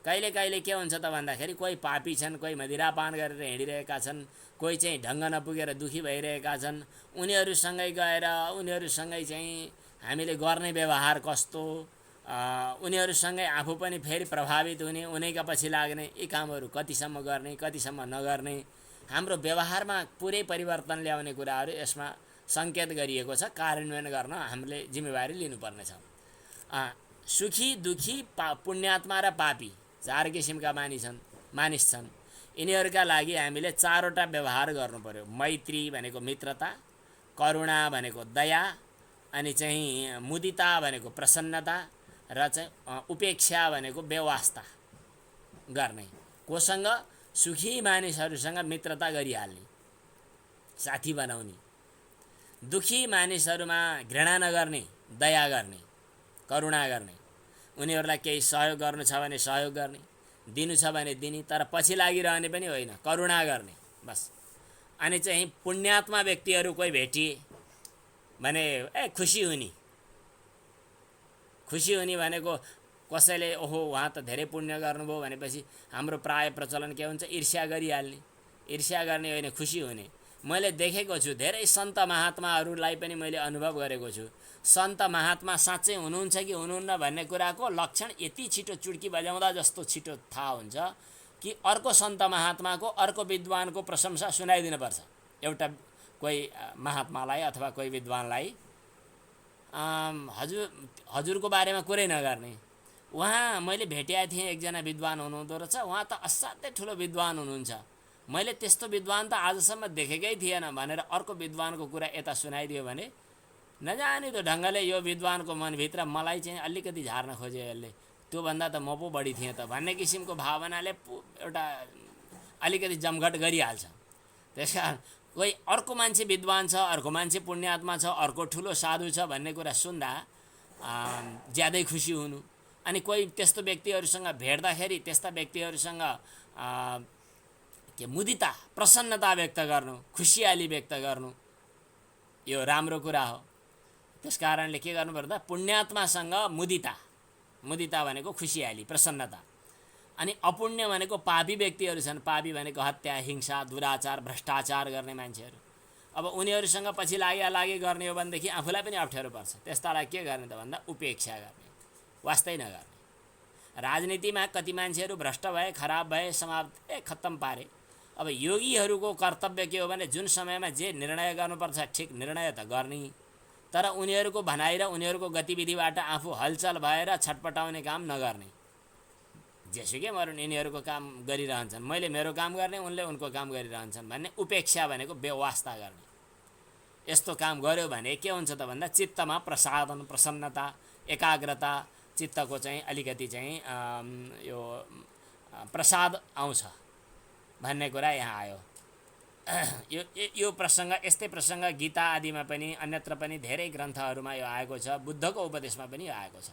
कहिले कहिले के हुन्छ त भन्दाखेरि कोही पापी छन्, कोही मदिरापान गरेर हिँडिरहेका छन्, कोही चाहिँ ढङ्ग नपुगेर दुखी भइरहेका छन्। उनीहरूसँगै गएर उनीहरूसँगै चाहिँ हामीले गर्ने व्यवहार कस्तो, उनीहरूसँगै आफू पनि फेरि प्रभावित हुने, उनीका पछि लाग्ने, यी कामहरू कतिसम्म गर्ने कतिसम्म नगर्ने, हाम्रो व्यवहारमा पुरै परिवर्तन ल्याउने कुराहरू यसमा सङ्केत गरिएको छ। कार्यान्वयन गर्न हामीले जिम्मेवारी लिनुपर्नेछ। सुखी दुखी पुण्यात्मा र पापी 4 किसिमका मानिस छन्। यिनीहरूका लागि हामीले 4वटा व्यवहार गर्नु पर्यो। मैत्री भनेको मित्रता, करुणा भनेको दया, अनि चाहिँ मुदिता भनेको प्रसन्नता, र चाहिँ उपेक्षा भनेको बेवास्ता गर्ने। कोसँग? सुखी मानिसहरूसँग मित्रता गरिहाल्ने, साथी बनाउने। दुखी मानिसहरूमा घृणा नगर्ने, दया गर्ने, करुणा गर्ने। उनीहरूलाई केही सहयोग गर्नु छ भने सहयोग गर्ने, दिनु छ भने दिने, तर पछि लागिरहने पनि होइन, करुणा गर्ने बस। अनि चाहिँ पुण्यात्मा व्यक्तिहरू कोही भेटिए भने खुसी हुने। खुसी हुने भनेको कसैले ओहो उहाँ त धेरै पुण्य गर्नुभयो भनेपछि हाम्रो प्राय प्रचलन के हुन्छ, ईर्ष्या गरिहाल्ने। ईर्ष्या गर्ने होइन, खुसी हुने। मैले देखेको छु, धेरै सन्त महात्माहरूलाई पनि मैले अनुभव गरेको छु। सन्त महात्मा साँच्चै हुनुहुन्छ कि हुनुहुन्न भन्ने कुराको लक्षण यति छिटो चुड्की बजाउँदा जस्तो छिटो थाहा हुन्छ कि अर्को सन्त महात्माको, अर्को विद्वानको प्रशंसा सुनाइदिनुपर्छ। एउटा कोही महात्मालाई अथवा कोही विद्वानलाई हजुरको बारेमा कुरै नगर्ने। उहाँ मैले भेटेको थिएँ, एकजना विद्वान हुनुहुँदो रहेछ, उहाँ त असाध्यै ठुलो विद्वान हुनुहुन्छ, मैले त्यस्तो विद्वान त आजसम्म देखेकै थिएन भनेर अर्को विद्वानको कुरा यता सुनाइदियो भने नजाने त्यो ढङ्गले यो विद्वानको मनभित्र मलाई चाहिँ अलिकति झार्न खोज्यो यसले, त्योभन्दा त म पो बढी थिएँ त भन्ने किसिमको भावनाले एउटा अलिकति जमघट गरिहाल्छ। त्यसकारण कोही अर्को मान्छे विद्वान छ, अर्को मान्छे पुण्यात्मा छ, अर्को ठुलो साधु छ भन्ने कुरा सुन्दा ज्यादै खुसी हुनु। अनि कोही त्यस्तो व्यक्तिहरूसँग भेट्दाखेरि त्यस्ता व्यक्तिहरूसँग के मुदिता प्रसन्नता व्यक्त गर्नु, खुसियाली व्यक्त गर्नु, यो राम्रो कुरा हो। त्यसकारणले के गर्नु पर्दा पुण्यात्मासँग मुदिता, मुदिता भनेको खुसियाली प्रसन्नता। अनि अपुण्य भनेको पापी व्यक्तिहरू छन्। पापी भनेको हत्या हिंसा दुराचार भ्रष्टाचार गर्ने मान्छेहरू। अब उनीहरूसँग पछि लागे गर्ने हो भनेदेखि आफूलाई पनि अप्ठ्यारो पर्छ। त्यस्तालाई के गर्ने त भन्दा उपेक्षा गर्ने, वास्तै नगर्ने। राजनीतिमा कति मान्छेहरू भ्रष्ट भए, खराब भए, समाप्त खत्तम पारे। अब योगीहरूको कर्तव्य के हो भने जुन समयमा जे निर्णय गर्नुपर्छ ठिक निर्णय त गर्ने, तर उनीहरूको भनाइ र उनीहरूको गतिविधिबाट आफू हलचल भएर छटपटाउने काम नगर्ने। जेसुकै मरुन् यिनीहरूको काम गरिरहन्छन्, मैले मेरो काम गर्ने, उनले उनको काम गरिरहन्छन् भन्ने उपेक्षा भनेको बेवास्ता गर्ने। यस्तो काम गर्यो भने के हुन्छ त भन्दा चित्तमा प्रसादन, प्रसन्नता, एकाग्रता, चित्तको चाहिँ अलिकति चाहिँ यो प्रसाद आउँछ भन्ने कुरा यहाँ आयो। यो प्रसङ्ग, यस्तै प्रसङ्ग गीता आदिमा पनि अन्यत्र पनि धेरै ग्रन्थहरूमा यो आएको छ, बुद्धको उपदेशमा पनि यो आएको छ।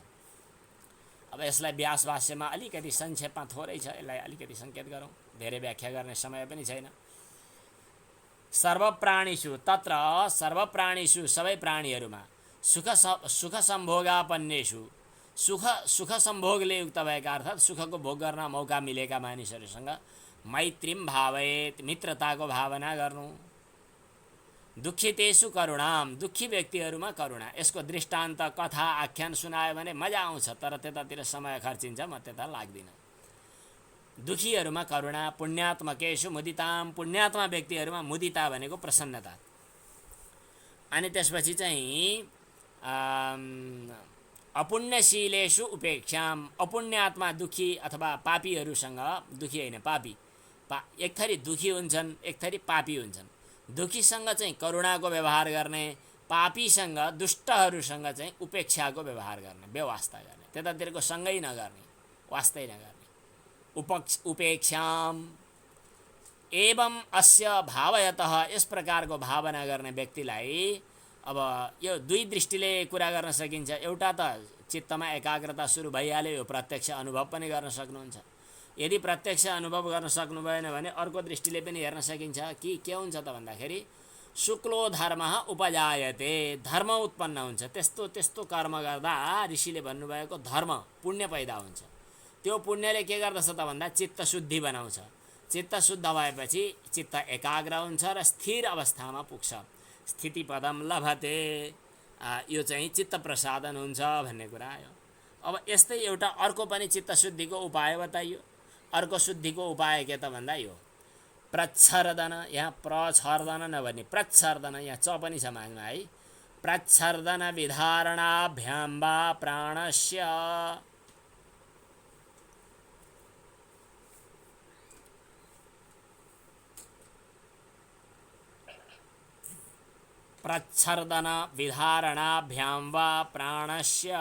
अब यसलाई व्यास भाष्यमा अलिकति संक्षेपमा थोरै छ, यसलाई अलिकति सङ्केत गरौँ, धेरै व्याख्या गर्ने समय पनि छैन। सर्वप्राणीषु, तत्र सर्वप्राणीषु, सबै प्राणीहरूमा, सुख सम्भोगापन्नेषु, सुख सम्भोगले युक्त भएका अर्थात् सुखको भोग गर्न मौका मिलेका मानिसहरूसँग मैत्रीम भावयेत, मित्रताको भावना गर्नु। दुःखितेषु करुणाम, दुःखी व्यक्तिहरूमा करुणा। यसको दृष्टान्त कथा आख्यान सुनायो भने मजा आउँछ, तर त्यतातिर समय खर्चिन्छ, म त्यता लाग्दिनँ। दुःखीहरूमा करुणा। पुण्यात्मकेषु मुदिताम, पुण्यात्मा व्यक्तिहरूमा मुदिता भनेको प्रसन्नता। अनि त्यसपछि चाहिँ अपुण्यशीलेषु उपेक्षाम, अपुण्यात्मा दुःखी अथवा पापीहरूसँग, दुःखी होइन पापी, एक थरी दुःखी हुन्छन्, एक थरी पापी हुन्छन्। दुःखीसँग चाहिँ करुणाको व्यवहार गर्ने, पापीसँग, दुष्टहरूसँग चाहिँ उपेक्षाको व्यवहार गर्ने, बेवास्ता गर्ने, त्यतातिरको सँगै नगर्ने, वास्तै नगर्ने। उपेक्षाम एवं अस्य भावयतः, यस प्रकारको भावना गर्ने व्यक्तिलाई अब यो दुई दृष्टिले कुरा गर्न सकिन्छ। एउटा त चित्तमा एकाग्रता सुरु भइहाल्यो, यो प्रत्यक्ष अनुभव पनि गर्न सक्नुहुन्छ। यदि प्रत्यक्ष अनुभव गर्न सक्नु भएन भने अर्को दृष्टिले पनि हेर्न सकिन्छ कि के हुन्छ त भन्दाखेरि शुक्लो धर्मः उपजायते, धर्म उत्पन्न हुन्छ। त्यस्तो कर्म गर्दा ऋषिले भन्नुभएको धर्म पुण्य पैदा हुन्छ। त्यो पुण्यले के गर्दछ त भन्दा चित्त शुद्धि बनाउँछ। चित्त शुद्ध भएपछि चित्त एकाग्र हुन्छ र स्थिर अवस्थामा पुग्छ। स्थिति पदम लभते, यो चाहिँ चित्त प्रसादन हुन्छ भन्ने कुरा आयो। अब यस्तै एउटा अर्को पनि चित्त शुद्धिको उपाय बताइयो। अर्को शुद्धिको उपाय के त भन्दा यो प्रच्छर्दन, यहाँ प्रछर्दन नभन्ने प्रच्छर्दन, यहाँ च पनि छ मागमा है। प्रच्छर्दन विधारणाभ्यां वा प्राणस्य, प्रच्छर्दन विधारणाभ्यां वा प्राणस्य,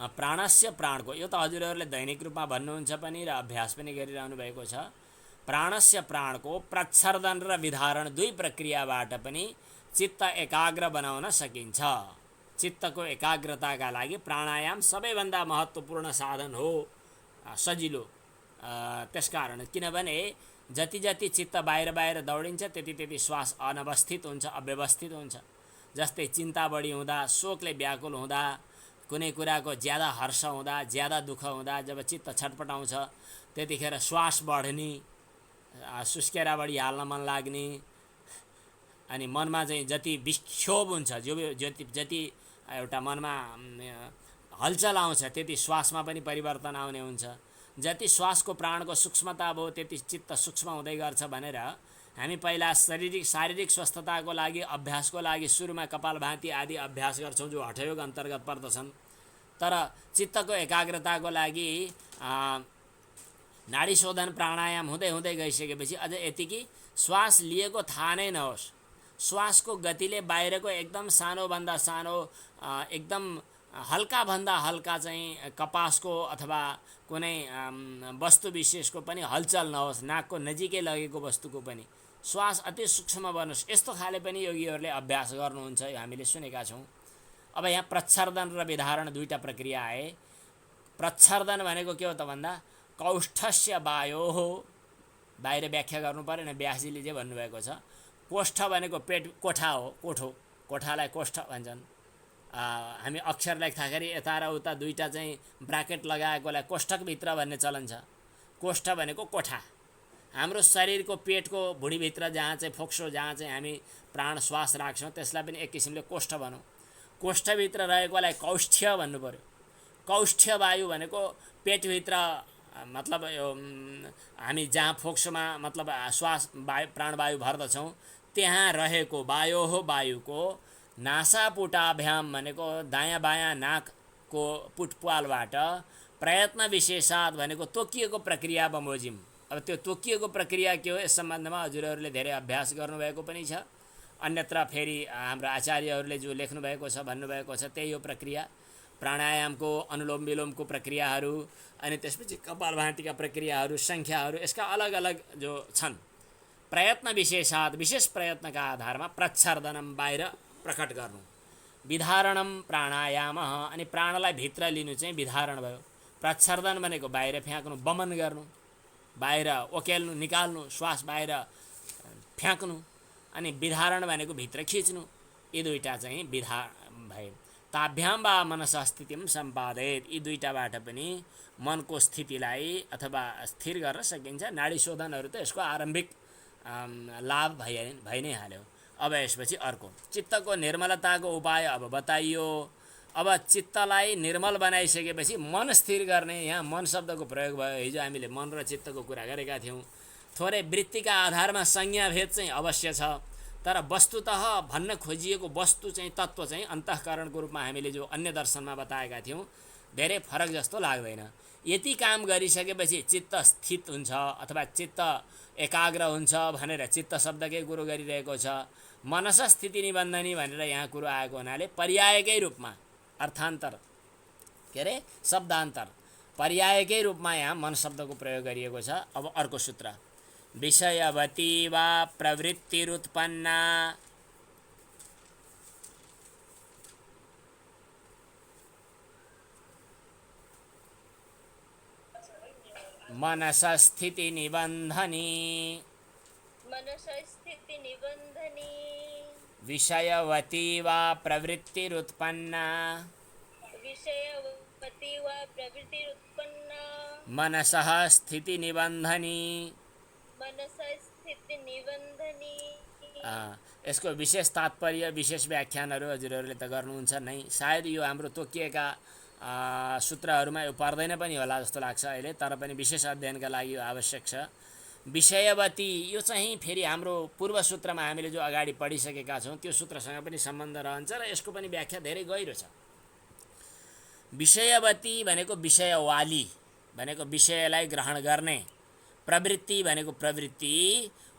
प्राणस्य, प्राणको, यो त हजुरहरूले दैनिक रूपमा भन्नुहुन्छ पनि र अभ्यास पनि गरिरहनु भएको छ। प्राणस्य, प्राणको प्रच्छर्दन र विधारण दुई प्रक्रियाबाट पनि चित्त एकाग्र बनाउन सकिन्छ। चित्तको एकाग्रताका लागि प्राणायाम सबैभन्दा महत्त्वपूर्ण साधन हो, सजिलो। त्यसकारण किनभने जति जति चित्त बाहिर बाहिर दौडिन्छ त्यति त्यति श्वास अनवस्थित हुन्छ, अव्यवस्थित हुन्छ। जस्तै चिन्ता बढी हुँदा, शोकले व्याकुल हुँदा, कुनै कुराको ज्यादा हर्ष हुँदा, ज्यादा दुःख हुँदा, जब चित्त छटपटाउँछ त्यतिखेर श्वास बढ्ने, सुस्केरा बढी हाल्न मन लाग्ने, अनि मनमा चाहिँ जति विक्षोभ हुन्छ, जति एउटा मनमा हलचल आउँछ त्यति श्वासमा पनि परिवर्तन आउने हुन्छ। जति श्वासको प्राणको सूक्ष्मता भयो त्यति चित्त सूक्ष्म हुँदै गर्छ भनेर हामी पहिला शारीरिक स्वस्थताको लागि, अभ्यासको लागि सुरुमा कपालभाति आदि अभ्यास गर्छौँ जो हठयोग अन्तर्गत पर्दछन्। तर चित्तको एकाग्रताको लागि नाडी शोधन प्राणायाम हुँदै हुँदै गइसकेपछि अझ यति कि श्वास लिएको थाहा नै नहोस्, श्वासको गतिले बाहिरको एकदम सानोभन्दा सानो, एकदम हल्काभन्दा हल्का चाहिँ कपासको अथवा कुनै वस्तु विशेषको पनि हलचल नहोस्, नाकको नजिकै लगेको वस्तुको पनि श्वास अति सूक्ष्म बनोस्। यस्तो खाले पनि योगीहरूले अभ्यास गर्नुहुन्छ, यो हामीले सुनेका छौँ। अब यहाँ प्रच्छर्दन र विधारण दुईटा प्रक्रिया आए। प्रच्छर्दन भनेको के हो त भन्दा कौष्ठस्य वायोः, बाहिर व्याख्या गर्नु परेन, व्यासजीले जे भन्नुभएको छ। कोष्ठ भनेको पेट, कोठा हो, कोठालाई कोष्ठ भन्छन्। हामी अक्षर लेख्दाखेरि यता र उता दुईटा चाहिँ ब्राकेट लगाएकोलाई कोष्ठकभित्र भन्ने चलन छ। कोष्ठ भनेको कोठा, हाम्रो शरीरको पेटको भुँडीभित्र जहाँ चाहिँ फोक्सो, जहाँ चाहिँ हामी प्राण श्वास राख्छौँ त्यसलाई पनि एक किसिमले कोष्ठ भनौँ। कोष्ठभित्र रहेकोलाई कौष्ठ्य भन्नु पर्यो। कौष्ठ्य वायु भनेको पेटभित्र, मतलब यो हामी जहाँ फोक्सोमा मतलब श्वास वायु प्राणवायु भर्दछौँ त्यहाँ रहेको वायो हो। वायुको नासापुटाभ्याम भनेको दायाँ बायाँ नाकको पुटप्वालबाट प्रयत्न विशेषात् भनेको तोकिएको प्रक्रिया बमोजिम। अब त्यो तोकिएको प्रक्रिया के हो यस सम्बन्धमा हजुरहरूले धेरै अभ्यास गर्नुभएको पनि छ। अन्यत्र फेरि हाम्रो आचार्यहरूले जो लेख्नुभएको छ भन्नुभएको छ त्यही हो प्रक्रिया। प्राणायामको अनुलोम विलोमको प्रक्रियाहरू अनि त्यसपछि कपालभातीका प्रक्रियाहरू सङ्ख्याहरू यसका अलग अलग जो छन् प्रयत्न विशेषात् विशेष प्रयत्नका आधारमा प्रच्छर्दनम बाहिर प्रकट गर्नु, विधारणम प्राणायाम अनि प्राणलाई भित्र लिनु चाहिँ विधारण भयो। प्रच्छर्दन भनेको बाहिर फ्याँक्नु, बमन गर्नु, बाहिर ओकेल्नु निकाल्नु, श्वास बाहिर फ्याँक्नु, अनि विधारण भनेको भित्र खिच्नु। यी दुईटा चाहिँ विधा भए। ताभ्याम वा मनसा स्थितिम सम्पादयेत, यी दुईटाबाट पनि मनको स्थितिलाई अथवा स्थिर गर्न सकिन्छ। नाडी शोधनहरू त यसको आरम्भिक लाभ भइ नै हाल्यो। अब यसपछि अर्को चित्तको निर्मलताको उपाय अब बताइयो। अब चित्तलाई निर्मल बनाइसकेपछि मन स्थिर गर्ने, यहाँ मन शब्दको प्रयोग भयो। हिजो हामीले मन र चित्तको कुरा गरेका थियौँ। थोरै वृत्तिका आधारमा संज्ञा भेद चाहिँ अवश्य छ, तर वस्तुतः भन्न खोजिएको वस्तु चाहिँ तत्त्व चाहिँ अन्तःकरणको रूपमा हामीले जो अन्य दर्शनमा बताएका थियौँ धेरै फरक जस्तो लाग्दैन। यति काम गरिसकेपछि चित्त स्थित हुन्छ अथवा चित्त एकाग्र हुन्छ भनेर चित्त शब्दकै कुरो गरिरहेको छ। मनस स्थिति निबन्धनी भनेर यहाँ कुरो आएको हुनाले पर्यायकै रूपमा अर्थान्तर के अरे शब्दान्तर पर्यायकै रूपमा यहाँ मन शब्दको प्रयोग गरिएको छ। अब अर्को सूत्र विषयवती वा प्रवृत्तिरुत्पन्ना मनसस्थिति निबन्धनी विषयवती वा प्रवृत्तिरुत्पन्ना मनसः स्थिति निबन्धनी। यसको विशेष तात्पर्य विशेष व्याख्यानहरू हजुरहरूले त गर्नुहुन्छ नै। सायद यो हाम्रो तोकिएका सूत्रहरूमा यो पर्दैन पनि होला जस्तो लाग्छ अहिले, तर पनि विशेष अध्ययनका लागि यो आवश्यक छ। विषयवती यो चाहिँ फेरि हाम्रो पूर्व सूत्रमा हामीले जो अगाडि पढिसकेका छौँ त्यो सूत्रसँग पनि सम्बन्ध रहन्छ र यसको पनि व्याख्या धेरै गहिरो छ। विषयवती भनेको विषयवाली भनेको विषयलाई ग्रहण गर्ने, प्रवृत्ति भनेको प्रवृत्ति,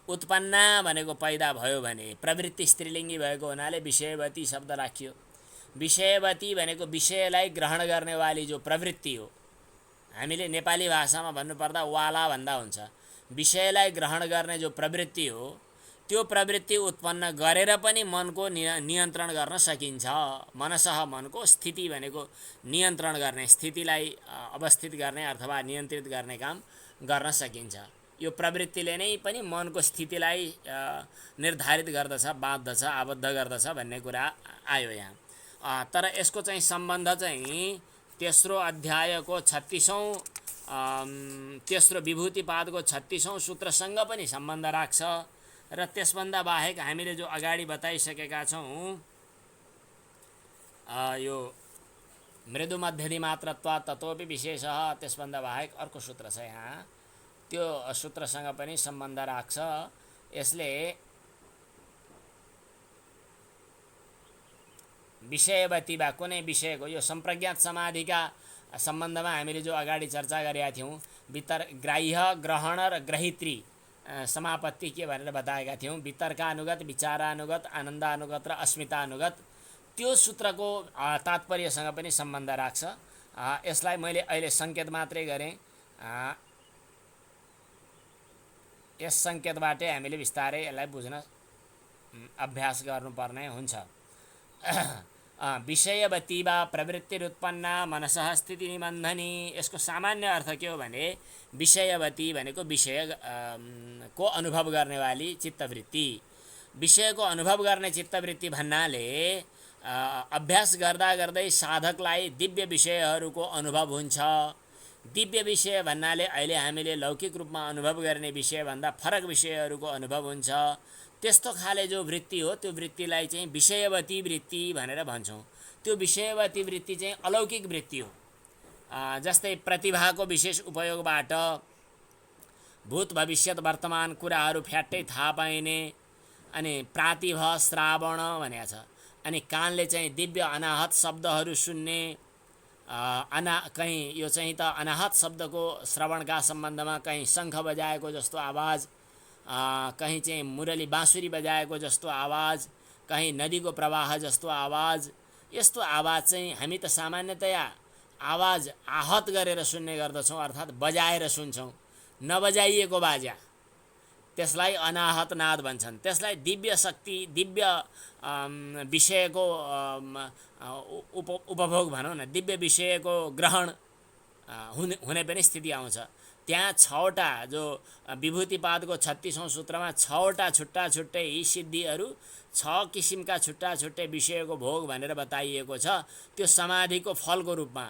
उत्पन्ना भनेको पैदा भयो भने प्रवृत्ति स्त्रीलिङ्गी भएको हुनाले विषयवती शब्द राखियो। विषयवती भनेको विषयलाई ग्रहण गर्नेवाली जो प्रवृत्ति हो, हामीले नेपाली भाषामा भन्नुपर्दा वाला भन्दा हुन्छ। विषयलाई ग्रहण गर्ने जो प्रवृत्ति हो त्यो प्रवृत्ति उत्पन्न गरेर पनि मनको नियन्त्रण गर्न सकिन्छ। मनसः मनको स्थिति भनेको नियन्त्रण गर्ने, स्थितिलाई अवस्थित गर्ने अथवा नियन्त्रित गर्ने काम गर्न सकिन्छ। यो प्रवृत्तिले नै पनि मनको स्थितिलाई निर्धारित गर्दछ, बाँध्दछ, आबद्ध गर्दछ भन्ने कुरा आयो यहाँ। तर यसको चाहिँ सम्बन्ध चाहिँ तेस्रो अध्यायको 36औं तेस्रो विभूतिपादको 36औं सूत्रसँग पनि सम्बन्ध राख्छ र त्यसभन्दा बाहेक हामीले जो अगाडि बताइसकेका छौँ यो मृदु मध्यधि मात्रत्वा ततोपि विशेषः, त्यसभन्दा बाहेक अर्को सूत्र छ यहाँ, त्यो सूत्रसँग पनि सम्बन्ध राख्छ। यसले विषयवती वा कुनै विषयको यो सम्प्रज्ञात समाधिका सम्बन्धमा हामीले जो अगाडि चर्चा गरेका थियौँ, ग्राह्य ग्रहण र ग्रहित्री समापत्ति के भनेर बताएका थियौँ। वितर्कानुगत, विचारानुगत, आनन्दानुगत र अस्मितानुगत, त्यो सूत्रको तात्पर्यसँग पनि सम्बन्ध राख्छ। यसलाई मैले अहिले सङ्केत मात्रै गरेँ। यस सङ्केतबाटै हामीले बिस्तारै यसलाई बुझ्न अभ्यास गर्नुपर्ने हुन्छ। विषयवती वा प्रवृत्तिरुत्पन्ना मनसः स्थिति निबन्धनी, यसको सामान्य अर्थ के हो भने विषयवती भनेको विषय को अनुभव गर्नेवाली चित्तवृत्ति। विषयको अनुभव गर्ने चित्तवृत्ति भन्नाले अभ्यास गर्दा गर्दै साधकलाई दिव्य विषयहरूको अनुभव हुन्छ। दिव्य विषय भन्नाले अहिले हामीले लौकिक रूपमा अनुभव गर्ने विषयभन्दा फरक विषयहरूको अनुभव हुन्छ। त्यस्तो खाले जो वृत्ति हो त्यो वृत्तिलाई चाहिँ विषयवती वृत्ति भनेर भन्छौँ। त्यो विषयवती वृत्ति चाहिँ अलौकिक वृत्ति हो। जस्तै प्रतिभाको विशेष उपयोगबाट भूत भविष्यत वर्तमान कुराहरू फ्याट्टै थाहा पाइने, अनि प्रातिभ श्रावण भनेको छ, अनि कानले चाहिँ दिव्य अनाहत शब्दहरू सुन्ने, कहीँ यो चाहिँ त अनाहत शब्दको श्रवणका सम्बन्धमा कहीँ शङ्ख बजाएको जस्तो आवाज, कहीँ चाहिँ मुरली बाँसुरी बजाएको जस्तो आवाज, कहीँ नदीको प्रवाह जस्तो आवाज, यस्तो आवाज चाहिँ हामी त सामान्यतया आवाज आहत गरेर सुन्ने गर्दछौँ, अर्थात् बजाएर सुन्छौँ। नबजाइएको बाजा त्यसलाई अनाहत नाद भन्छन्। त्यसलाई दिव्य शक्ति, दिव्य विषयको उपभोग भनौँ न, दिव्य विषयको ग्रहण हुने पनि स्थिति आउँछ। त्यहाँ 6वटा जो विभूतिपादको 36औं सूत्रमा 6वटा छुट्टा छुट्टै सिद्धिहरू, 6 किसिमका छुट्टा छुट्टै विषयको भोग भनेर बताइएको छ। त्यो समाधिको फलको रूपमा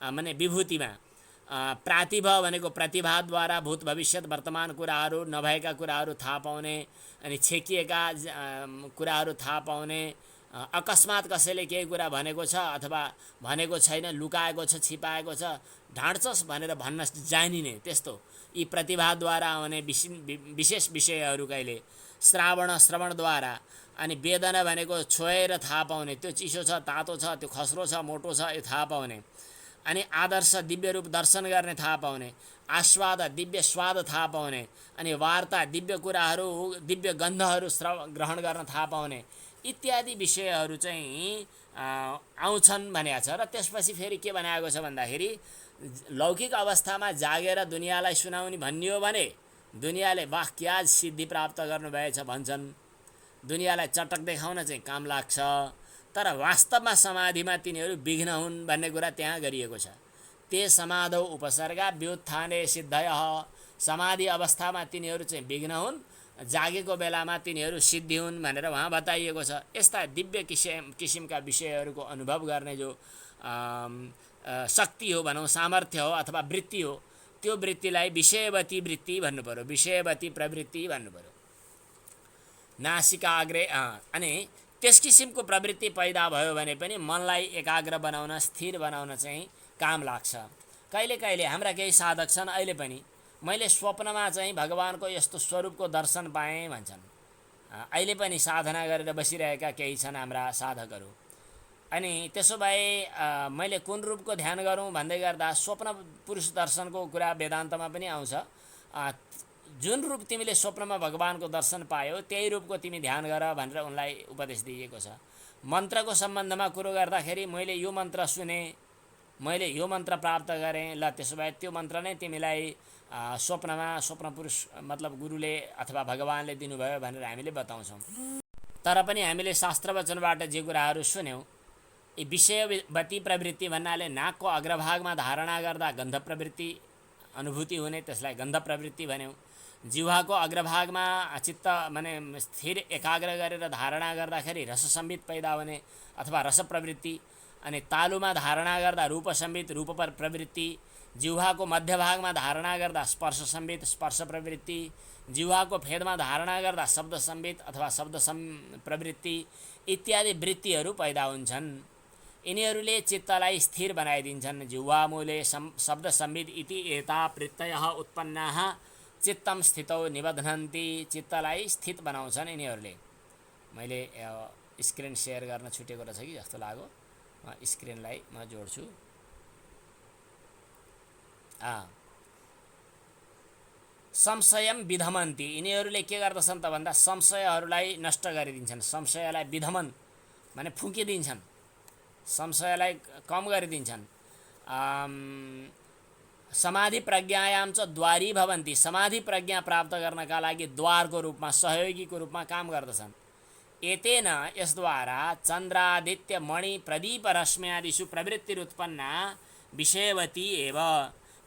माने विभूतिमा प्रातिभ भनेको प्रतिभाद्वारा भूत भविष्यत वर्तमान कुराहरू, नभएका कुराहरू थाहा पाउने, अनि छेकिएका कुराहरू थाहा पाउने, अकस्मात कसैले केही कुरा भनेको छ अथवा भनेको छैन, लुकाएको छ, छिपाएको छ, ढाँड्छस् भनेर भन्न जानिने, त्यस्तो यी प्रतिभाद्वारा आउने विशेष विषयहरू कहिले श्रवणद्वारा। अनि वेदना भनेको छोएर थाहा पाउने, त्यो चिसो छ, तातो छ, त्यो खस्रो छ, मोटो छ, यो थाहा पाउने। अनि आदर्श दिव्य रूप दर्शन गर्ने थाहा पाउने, आस्वाद दिव्य स्वाद थाहा पाउने, अनि वार्ता दिव्य कुराहरू, दिव्य गन्धहरू ग्रहण गर्न थाहा पाउने, इत्यादि विषयहरू चाहिँ आउँछन् भनेको छ। र त्यसपछि फेरि के बनाएको छ भन्दाखेरि, लौकिक अवस्थामा जागेर दुनियाँलाई सुनाउने भनियो भने दुनियाँले वाह क्या सिद्धि प्राप्त गर्नुभएछ भन्छन्, दुनियाँलाई चटक देखाउन चाहिँ काम लाग्छ। तर वास्तवमा समाधिमा तिनीहरू विघ्न हुन् भन्ने कुरा त्यहाँ गरिएको छ। ते समाधौ उपसर्गा व्युत्थाने सिद्धयः, समाधि अवस्थामा तिनीहरू चाहिँ विघ्न हुन्, जागेको बेलामा तिनीहरू सिद्धि हुन् भनेर वहाँ बताइएको छ। यस्ता दिव्य किसिमका विषयहरूको अनुभव गर्ने जो शक्ति हो भनौँ, सामर्थ्य हो अथवा वृत्ति हो, त्यो वृत्तिलाई विषयवती वृत्ति भन्नु पर्यो, विषयवती प्रवृत्ति भन्नु पर्यो। नासिकाग्रे अनि त्यस किसिमको प्रवृत्ति पैदा भयो भने पनि मनलाई एकाग्र बनाउन, स्थिर बनाउन चाहिँ काम लाग्छ। कहिले कहिले हाम्रा केही साधक छन्, अहिले पनि मैले स्वप्नमा चाहिँ भगवानको यस्तो स्वरूपको दर्शन पाएँ भन्छन्। अहिले पनि साधना गरेर बसिरहेका केही छन् हाम्रा साधकहरू। अनि त्यसो भए मैले कुन रूपको ध्यान गरौँ भन्दै गर्दा स्वप्न पुरुष दर्शनको कुरा वेदान्तमा पनि आउँछ। जुन रूप तिमीले स्वप्नमा भगवानको दर्शन पायो त्यही रूपको तिमी ध्यान गर भनेर उनलाई उपदेश दिएको छ। मन्त्रको सम्बन्धमा कुरो गर्दाखेरि मैले यो मन्त्र सुने, मैले यो मन्त्र प्राप्त गरेँ, ल त्यसो भए त्यो मन्त्र नै तिमीलाई स्वप्नमा स्वप्न पुरुष मतलब गुरुले अथवा भगवानले दिनुभयो भनेर हामीले बताउँछौँ। तर पनि हामीले शास्त्र वचनबाट जे कुराहरू सुन्यौँ, यी विषयवती प्रवृत्ति भन्नाले नाकको अग्रभागमा धारणा गर्दा गन्ध प्रवृत्ति अनुभूति हुने, त्यसलाई गन्ध प्रवृत्ति भन्यौँ। जिह्वाको अग्रभागमा चित्त माने स्थिर एकाग्र गरेर धारणा गर्दाखेरि रस संवित पैदा हुने अथवा रस प्रवृत्ति, अनि तालुमा धारणा गर्दा रूप संवित रूप प्रवृत्ति, जिह्वाको मध्यभागमा धारणा गर्दा स्पर्श संवित स्पर्श प्रवृत्ति, जिह्वाको फेदमा धारणा गर्दा शब्द संवित अथवा शब्द प्रवृत्ति इत्यादि वृत्तिहरू पैदा हुन्छन्। यिनीहरूले चित्तलाई स्थिर बनाइदिन्छन्। जिह्वामूले शब्द संवित इति एता प्रत्ययः उत्पन्नाः चित्तम स्थितौ निबध्नन्ति, चित्तलाई स्थित बनाउँछन् यिनीहरूले। मैले स्क्रिन सेयर गर्न छुटेको रहेछ कि जस्तो लाग्यो, स्क्रिनलाई म जोड्छु। संशयम विधमन्ति, यिनीहरूले के गर्दछन् त भन्दा संशयहरूलाई नष्ट गरिदिन्छन्। संशयलाई विधमन माने फुकिदिन्छन्, संशयलाई कम गरिदिन्छन्। समाधि प्रज्ञायाम च द्वारी भवन्ति, समाधि प्रज्ञा प्राप्त गर्नका लागि द्वारको रूपमा सहयोगीको रूपमा काम गर्दछन्। एतेन यसद्वारा चन्द्रादित्य मणि प्रदीप रश्म्यादिषु प्रवृत्तिरुत्पन्ना विषयवती एव,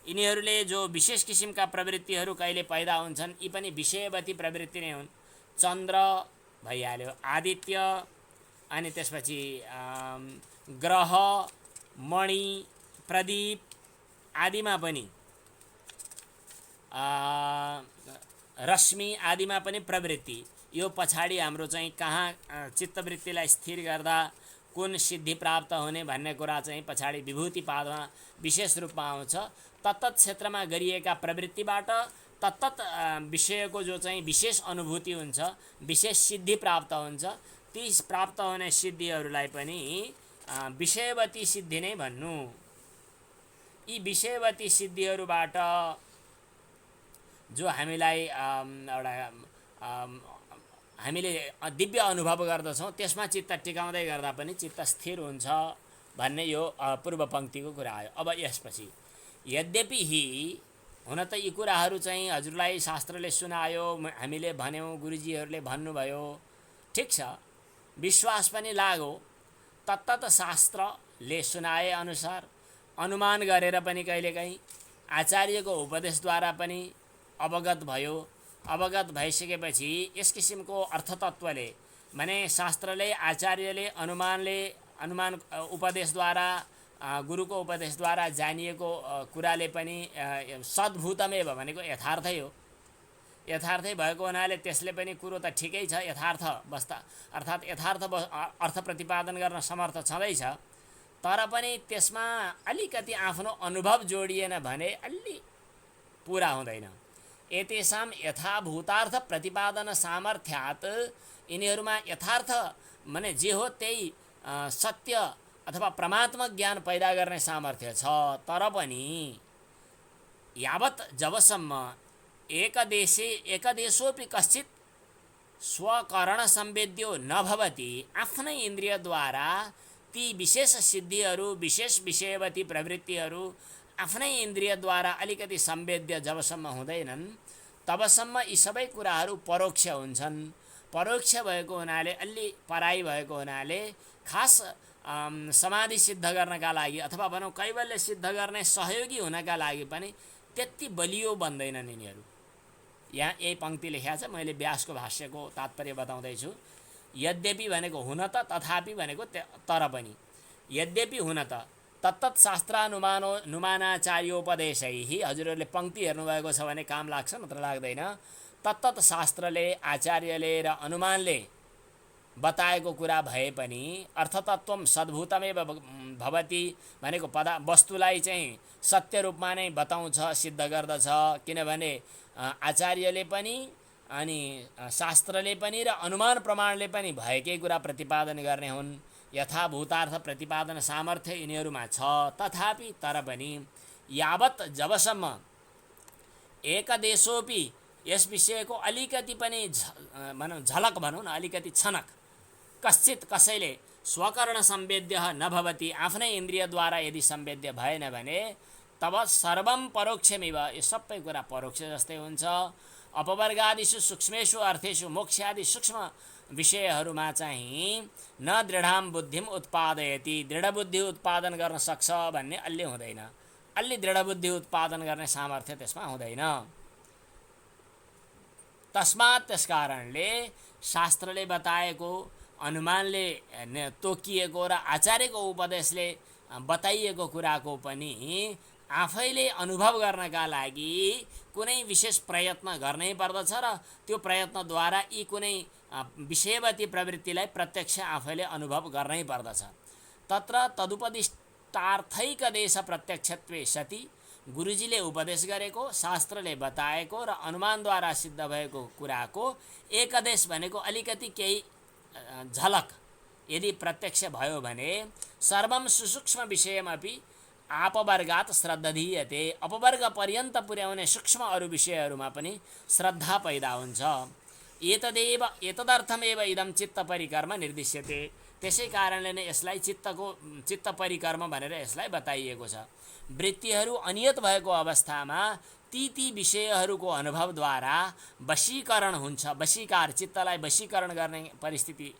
यिनीहरूले जो विशेष किसिमका प्रवृत्तिहरू कहिले पैदा हुन्छन् यी पनि विषयवती प्रवृत्ति नै हुन्। चन्द्र भइहाल्यो, आदित्य, अनि त्यसपछि ग्रह, मणि, प्रदीप आदिमा पनि रश्मि आदिमा पनि प्रवृत्ति। यो पछाडि हाम्रो चाहिँ कहाँ चित्तवृत्तिलाई स्थिर गर्दा कुन सिद्धि प्राप्त हुने भन्ने कुरा चाहिँ पछाडि विभूतिपादमा विशेष रूपमा आउँछ। तत्तत् क्षेत्रमा गरिएका प्रवृत्तिबाट तत्तत् विषयको जो चाहिँ विशेष अनुभूति हुन्छ, विशेष सिद्धि प्राप्त हुन्छ, ती प्राप्त हुने सिद्धिहरूलाई पनि विषयवती सिद्धि नै भन्नु। यी विषयवती सिद्धिहरूबाट जो हामीलाई एउटा हामीले दिव्य अनुभव गर्दछौँ, त्यसमा चित्त टिकाउँदै गर्दा पनि चित्त स्थिर हुन्छ भन्ने यो पूर्व पङ्क्तिको कुरा आयो। अब यसपछि यद्यपि हुन त यी कुराहरू चाहिँ हजुरलाई शास्त्रले सुनायो, हामीले भन्यौँ, गुरुजीहरूले भन्नुभयो, ठिक छ, विश्वास पनि लाग्यो। तत्तत शास्त्रले सुनाए अनुसार अनुमान गरेर पनि कहिलेकाहीँ आचार्यको उपदेशद्वारा पनि अवगत भयो। अवगत भइसकेपछि यस किसिमको अर्थतत्त्वले, माने शास्त्रले, आचार्यले, अनुमान उपदेशद्वारा, गुरुको उपदेशद्वारा जानिएको कुराले पनि सद्भूतमेव भनेको यथार्थै हो। यथार्थै भएको हुनाले त्यसले पनि कुरो त ठिकै छ, यथार्थ अवस्था अर्थात् यथार्थ अर्थ प्रतिपादन गर्न समर्थ छँदैछ। तर पनि त्यसमा अलिकति आफ्नो अनुभव जोडिएन भने अलि पुरा हुँदैन। एतेषां यथाभूतार्थ प्रतिपादन सामर्थ्यात्, यिनीहरूमा यथार्थ माने जे हो त्यही सत्य अथवा परमात्मक ज्ञान पैदा गर्ने सामर्थ्य छ। तर पनि यावत् जबसम्म एकदेशोपि कश्चित् स्वकरण संवेद्यो न भवति, आफ्नै इन्द्रियद्वारा ती विशेष सिद्धिहरू, विशेष विषयवती प्रवृत्तिहरू आफ्नै इन्द्रियद्वारा अलिकति संवेद्य जबसम्म हुँदैनन्, तबसम्म यी सबै कुराहरू परोक्ष हुन्छन्। परोक्ष भएको हुनाले, अलि पराई भएको हुनाले, खास समाधि सिद्ध गर्नका लागि अथवा भनौँ कैवल्य सिद्ध गर्ने सहयोगी हुनका लागि पनि त्यति बलियो बन्दैनन् यिनीहरू। यहाँ यही पङ्क्ति लेखेको छ, मैले व्यासको भाष्यको तात्पर्य बताउँदैछु। यद्यपि भनेको हुन त, तथापि भनेको तर पनि। यद्यपि हुन त तत्तत् शास्त्रानुमानाचार्योपदेशैः, हजुरहरूले पङ्क्ति हेर्नुभएको छ भने काम लाग्छ, नत्र लाग्दैन। तत्तत् शास्त्रले, आचार्यले र अनुमानले बताएको कुरा भए पनि अर्थतत्त्वं सद्भूतमेव भवति भनेको वस्तुलाई चाहिँ सत्य रूपमा नै बताउँछ, सिद्ध गर्दछ। किनभने आचार्यले पनि अनि शास्त्रले पनि र अनुमान प्रमाणले पनि भएकै कुरा प्रतिपादन गर्ने हुन्। यथाभूतार्थ प्रतिपादन सामर्थ्य यिनीहरूमा छ। तथापि तर पनि यावत् जबसम्म एकदेशोपि यस विषयको अलिकति पनि झलक भनौँ न, अलिकति छनक कश्चित् कसैले स्वकर्ण संवेद्य न भवति, आफ्नै इन्द्रियद्वारा यदि संवेद्य भएन भने तब सर्वं परोक्षमेव, यो सबै कुरा परोक्ष जस्तै हुन्छ। अपवर्गादिषु सूक्ष्मेषु अर्थेषु मोक्षादि सूक्ष्म विषयहरूमा चाहिँ न दृढां बुद्धिम उत्पादयति, दृढ बुद्धि उत्पादन गर्न सक्छ भन्ने अलि हुँदैन। अलि दृढ बुद्धि उत्पादन गर्ने सामर्थ्य त्यसमा हुँदैन। तस्मात्, त्यस कारणले शास्त्रले बताएको, अनुमानले तोकिएको र आचार्यको उपदेशले बताइएको कुराको पनि आफैले अनुभव गर्नका लागि कुनै विशेष प्रयत्न गर्नै पर्दछ र त्यो प्रयत्नद्वारा यी कुनै विषयवती प्रवृत्तिलाई प्रत्यक्ष आफैले अनुभव गर्नै पर्दछ। तत्र तदुपदिष्टार्थैकदेश प्रत्यक्षत्वे सति, गुरुजीले उपदेश गरेको, शास्त्रले बताएको र अनुमानद्वारा सिद्ध भएको कुराको एकदेश भनेको अलिकति केही झलक यदि प्रत्यक्ष भयो भने सर्वं सुसूक्ष्म विषयमपि आपवर्गात् श्रद्धधीयते, अपवर्ग पर्यन्त पुर्याउने सूक्ष्म अरू विषयहरूमा पनि श्रद्धा पैदा हुन्छ। एतदर्थमेव इदं चित्त परिकर्म निर्दिश्यते, त्यसै कारणले नै यसलाई चित्त परिकर्म भनेर यसलाई बताइएको छ। वृत्तिहरू अनियत भएको अवस्थामा ती विषयहरूको अनुभवद्वारा वशीकरण हुन्छ, वशीकार, चित्तलाई वशीकरण गर्ने परिस्थिति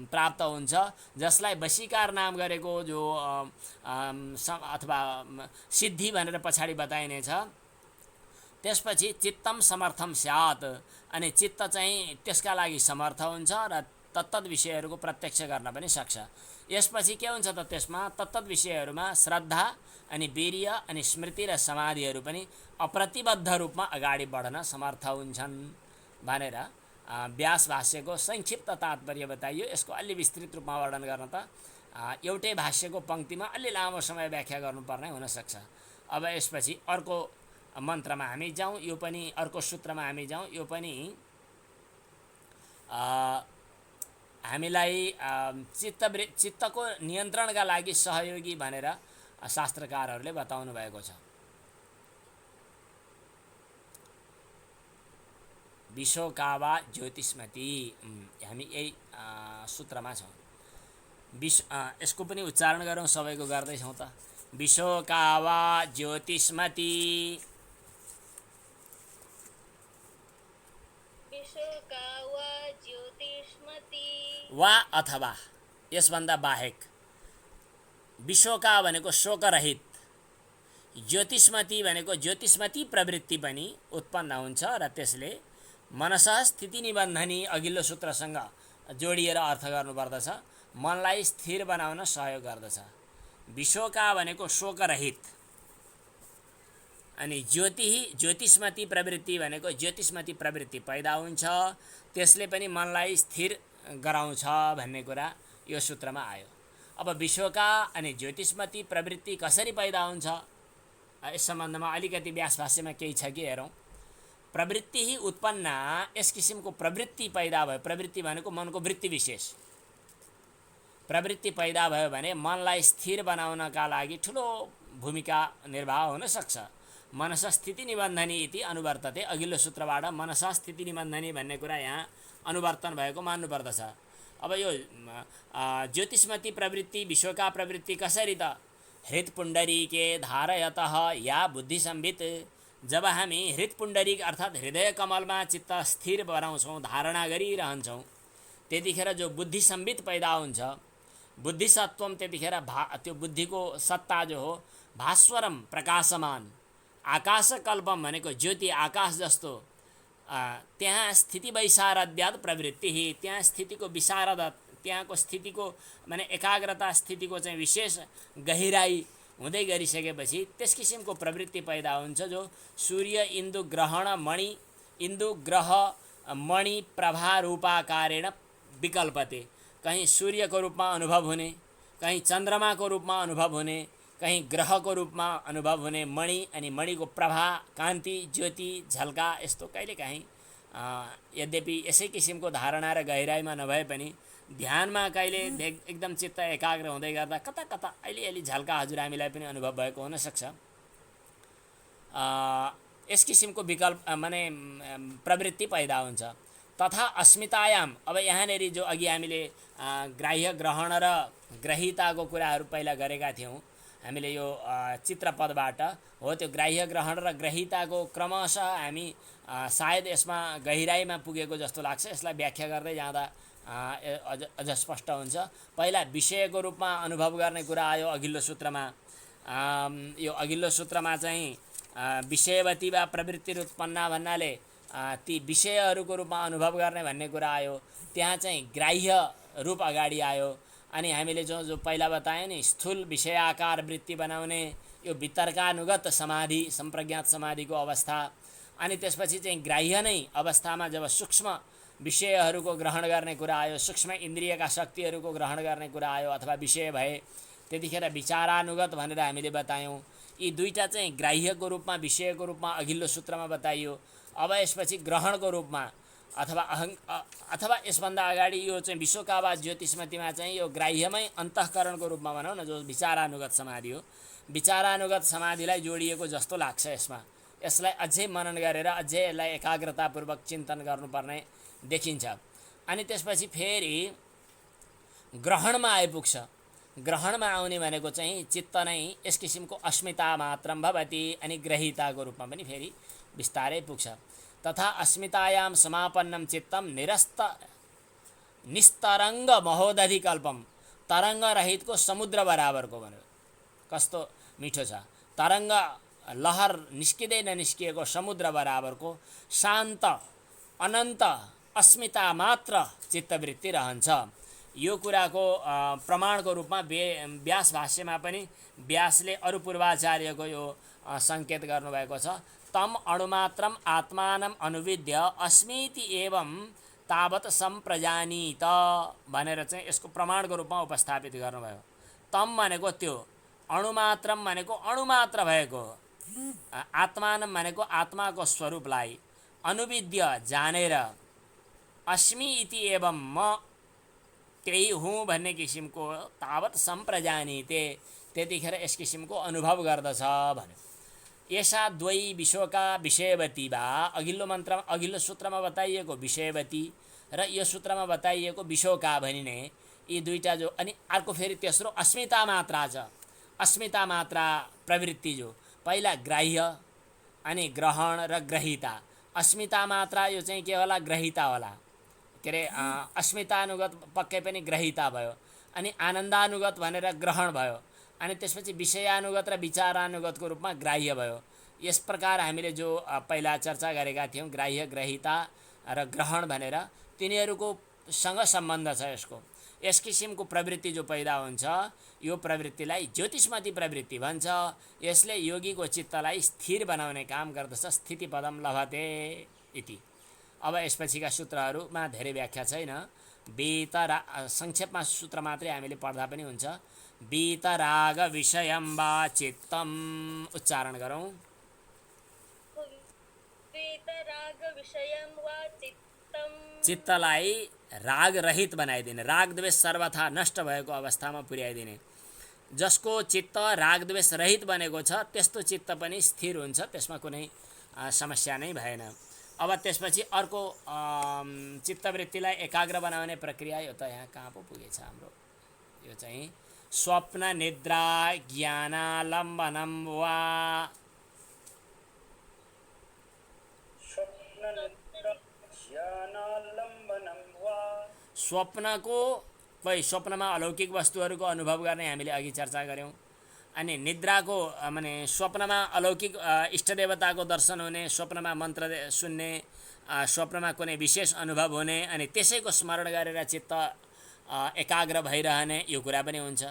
प्राप्त हुन्छ, जसलाई वशीकार नाम गरेको जो अथवा सिद्धि भनेर पछाडि बताइनेछ। त्यसपछि चित्तम समर्थम स्यात्, अनि चित्त चाहिँ त्यसका लागि समर्थ हुन्छ र तत्तद विषयहरूको प्रत्यक्ष गर्न पनि सक्छ। यसपछि के हुन्छ त, त्यसमा तत्तद विषयहरूमा श्रद्धा अनि वीर्य अनि स्मृति र समाधिहरू पनि अप्रतिबद्ध रूपमा अगाडि बढ्न समर्थ हुन्छन् भनेर व्यास भाष्यको संक्षिप्त तात्पर्य बताइयो। यसको अलि विस्तृत रूपमा वर्णन गर्न त एउटै भाष्यको पङ्क्तिमा अलि लामो समय व्याख्या गर्नुपर्ने हुनसक्छ। अब यसपछि अर्को मन्त्रमा हामी जाउँ, यो पनि अर्को सूत्रमा हामी जाउँ। यो पनि हामीलाई चित्तको नियन्त्रणका लागि सहयोगी भनेर शास्त्रकारहरूले बताउनु भएको छ। विशोका वा ज्योतिष्मती। हामी यही सूत्रमा छौँ। यसको पनि उच्चारण गरौँ, सबैको गर्दैछौँ त। विशोका वा ज्योतिष्मती वा अथवा यसभन्दा बाहेक विशोका भनेको शोकरहित, ज्योतिष्मती भनेको ज्योतिष्मती प्रवृत्ति पनि उत्पन्न हुन्छ र त्यसले मनसः स्थिति निबन्धनी अघिल्लो सूत्रसँग जोडिएर अर्थ गर्नुपर्दछ, मनलाई स्थिर बनाउन सहयोग गर्दछ। विशोका भनेको शोकरहित, अनि ज्योतिष्मती प्रवृत्ति भनेको ज्योतिष्मती प्रवृत्ति पैदा हुन्छ, त्यसले पनि मनलाई स्थिर गराउँछ भन्ने कुरा यो सूत्रमा आयो। अब विशोका अनि ज्योतिष्मती प्रवृत्ति कसरी पैदा हुन्छ, यस सम्बन्धमा अलिकति व्यास भाष्यमा केही छ कि हेरौँ। प्रवृत्ति ही उत्पन्न, यस किसिमको प्रवृत्ति पैदा भयो, प्रवृत्ति भनेको मनको वृत्ति विशेष, प्रवृत्ति पैदा भयो भने मनलाई स्थिर बनाउनका लागि ठुलो भूमिका निर्वाह हुन सक्छ। मनसा स्थिति निबन्धनी इति अनुवर्तते, अघिल्लो सूत्रबाट मनसा स्थिति निबन्धनी भन्ने कुरा यहाँ अनुवर्तन भएको मान्नुपर्दछ। अब यो ज्योतिष्मती प्रवृत्ति विशोका प्रवृत्ति कसरी त, हृत्पुण्डरीके धारयतः या बुद्धि संवित, जब हामी हृत्पुण्डरीक अर्थात् हृदय कमलमा चित्त स्थिर बनाउँछौँ, धारणा गरिरहन्छौँ, त्यतिखेर जो बुद्धि संवित पैदा हुन्छ, बुद्धिसत्वम, त्यतिखेर त्यो बुद्धिको सत्ता जो हो भास्वरम प्रकाशमान, आकाशकल्पम भनेको ज्योति आकाश जस्तो, त्यहाँ स्थिति वैशारद्याद प्रवृत्ति, त्यहाँ स्थितिको विशारद, त्यहाँको स्थितिको माने एकाग्रता स्थितिको चाहिँ विशेष गहिराई हुँदै गरिसकेपछि त्यस किसिमको प्रवृत्ति पैदा हुन्छ, जो सूर्य इन्दु ग्रहण मणि, इन्दु ग्रह मणि प्रभा रूपाकारेण विकल्पते, कहीं सूर्यको रूपमा अनुभव हुने, कहीं चन्द्रमाको रूपमा अनुभव हुने, कहीं ग्रहको रूपमा अनुभव हुने मणि, अनि मणिको प्रभा, कान्ति, ज्योति, झल्का, यस्तो कहिलेकाहीँ यद्यपि यसै किसिमको धारणा र गहिराइमा नभए पनि ध्यानमा कहिले एकदम चित्त एकाग्र हुँदै गर्दा कता कता अलि झल्का हजुर हामीलाई पनि अनुभव भएको हुनसक्छ। यस किसिमको विकल्प माने प्रवृत्ति पैदा हुन्छ। तथा अस्मितायाम, अब यहाँनेरि जो अघि हामीले ग्राह्य ग्रहण र ग्रहिताको कुराहरू पहिला गरेका थियौँ, हामीले यो चित्रपदबाट हो, त्यो ग्राह्य ग्रहण र ग्रहिताको क्रमशः हामी सायद यसमा गहिराइमा पुगेको जस्तो लाग्छ। यसलाई व्याख्या गर्दै जाँदा अझ स्पष्ट हुन्छ। पहिला विषयको रूपमा अनुभव गर्ने कुरा आयो अघिल्लो सूत्रमा। यो अघिल्लो सूत्रमा चाहिँ विषयवती वा प्रवृत्तिरुत्पन्ना भन्नाले ती विषयहरूको रूपमा अनुभव गर्ने भन्ने कुरा आयो। त्यहाँ चाहिँ ग्राह्य रूप अगाडि आयो। अनि हामीले जो पहिला बतायो नि, स्थूल विषयाकार वृत्ति बनाउने यो वितर्कानुगत समाधि, सम्प्रज्ञात समाधिको अवस्था। अनि त्यसपछि चाहिँ ग्राह्य नै अवस्थामा जब सूक्ष्म विषयहरूको ग्रहण गर्ने कुरा आयो, सूक्ष्म इन्द्रियका शक्तिहरूको ग्रहण गर्ने कुरा आयो अथवा विषय भए, त्यतिखेर विचारानुगत भनेर हामीले बतायौँ। यी दुईटा चाहिँ ग्राह्यको रूपमा, विषयको रूपमा अघिल्लो सूत्रमा बताइयो। अब यसपछि ग्रहणको रूपमा अथवा यसभन्दा अगाडि यो चाहिँ विशोका वा ज्योतिष्मतीमा चाहिँ यो ग्राह्यमै अन्तःकरणको रूपमा भनौँ न, जो विचारानुगत समाधि हो, विचारानुगत समाधिलाई जोडिएको जस्तो लाग्छ यसमा। यसलाई अझै मनन गरेर अझै यसलाई एकाग्रतापूर्वक चिन्तन गर्नुपर्ने देखिन्छ। अनि त्यसपछि फेरि ग्रहणमा आइपुग्छ। ग्रहणमा आउने भनेको चाहिँ चित्त नै यस किसिमको अस्मिता मात्रम भवति, अनि ग्रहिताको रूपमा पनि फेरि बिस्तारै पुग्छ। तथा अस्मितायाम समापन्नम चित्तम निस्तरङ्ग महोदधिकल्पम, तरङ्ग रहितको समुद्र बराबरको भनेर कस्तो मिठो छ। तरङ्ग लहर निस्किँदै ननिस्किएको समुद्र बराबरको शान्त अनन्त अस्मिता मात्र चित्तवृत्ति रहन्छ। यो कुराको प्रमाणको रूपमा व्यास भाष्यमा पनि व्यासले अरु पूर्वाचार्यको यो सङ्केत गर्नुभएको छ। तम अणुमात्रम आत्मानम अनुविद्य अस्मीति एवं तावत सम्प्रजानीत भनेर चाहिँ यसको प्रमाणको रूपमा उपस्थापित गर्नुभयो। तम भनेको त्यो, अणुमात्रम भनेको अणुमात्र भएको, आत्मानम भनेको आत्माको स्वरूपलाई, अनुविद्य जानेर, अस्मि इति एवं म त्यही हुँ भन्ने किसिमको, तावत सम्प्रजानीते त्यतिखेर यस किसिमको अनुभव गर्दछ भन्यो। यसा द्वै विश्वका विषयवती वा अघिल्लो मन्त्र अघिल्लो सूत्रमा बताइएको विषयवती र यो सूत्रमा बताइएको विश्वका भनिने यी दुईटा जो अनि अर्को फेरि तेस्रो अस्मिता मात्रा छ। अस्मिता मात्रा प्रवृत्ति जो पहिला ग्राह्य अनि ग्रहण र ग्रहिता। अस्मिता मात्रा यो चाहिँ के होला ग्रहिता होला के अरे अस्मितानुगत पक्कै पनि ग्रहिता भयो अनि आनन्दानुगत भनेर ग्रहण भयो अनि त्यसपछि विषयानुगत र विचारानुगतको रूपमा ग्राह्य भयो। यस प्रकार हामीले जो पहिला चर्चा गरेका थियौँ ग्राह्य ग्रहिता र ग्रहण भनेर तिनीहरूको सँग सम्बन्ध छ यसको। यस किसिमको प्रवृत्ति जो पैदा हुन्छ यो प्रवृत्तिलाई ज्योतिषमती प्रवृत्ति भन्छ। यसले योगीको चित्तलाई स्थिर बनाउने काम गर्दछ। स्थितिपदम लभते इति। अब यसपछिका सूत्रहरूमा धेरै व्याख्या छैन। संक्षेपमा सूत्र मात्रै हामीले पढ्दा पनि हुन्छ। वीतराग विषयं वा चित्तम उच्चारण गरौँ। वीतराग विषयं वा चित्तम चित्तलाई राग रहित बनाइदिने, राग द्वेष सर्वथा नष्ट भएको अवस्थामा पुर्याइदिने। जसको चित्त राग द्वेष रहित बनेको छ त्यस्तो चित्त पनि स्थिर हुन्छ, त्यसमा कुनै समस्या नै भएन। अब त्यसपछि अर्को चित्तवृत्तिलाई एकाग्र बनाउने प्रक्रिया यो त यहाँ कहाँ पो पुगेछ हाम्रो, यो चाहिँ स्वप्न निद्रा ज्ञानालम्बनम वा स्वप्नको कोही स्वप्नमा अलौकिक वस्तुहरूको अनुभव गर्ने हामीले अघि चर्चा गऱ्यौँ। अनि निद्राको माने स्वप्नमा अलौकिक इष्टदेवताको दर्शन हुने, स्वप्नमा मन्त्र सुन्ने, स्वप्नमा कुनै विशेष अनुभव हुने अनि त्यसैको स्मरण गरेर चित्त एकाग्र भइरहने यो कुरा पनि हुन्छ।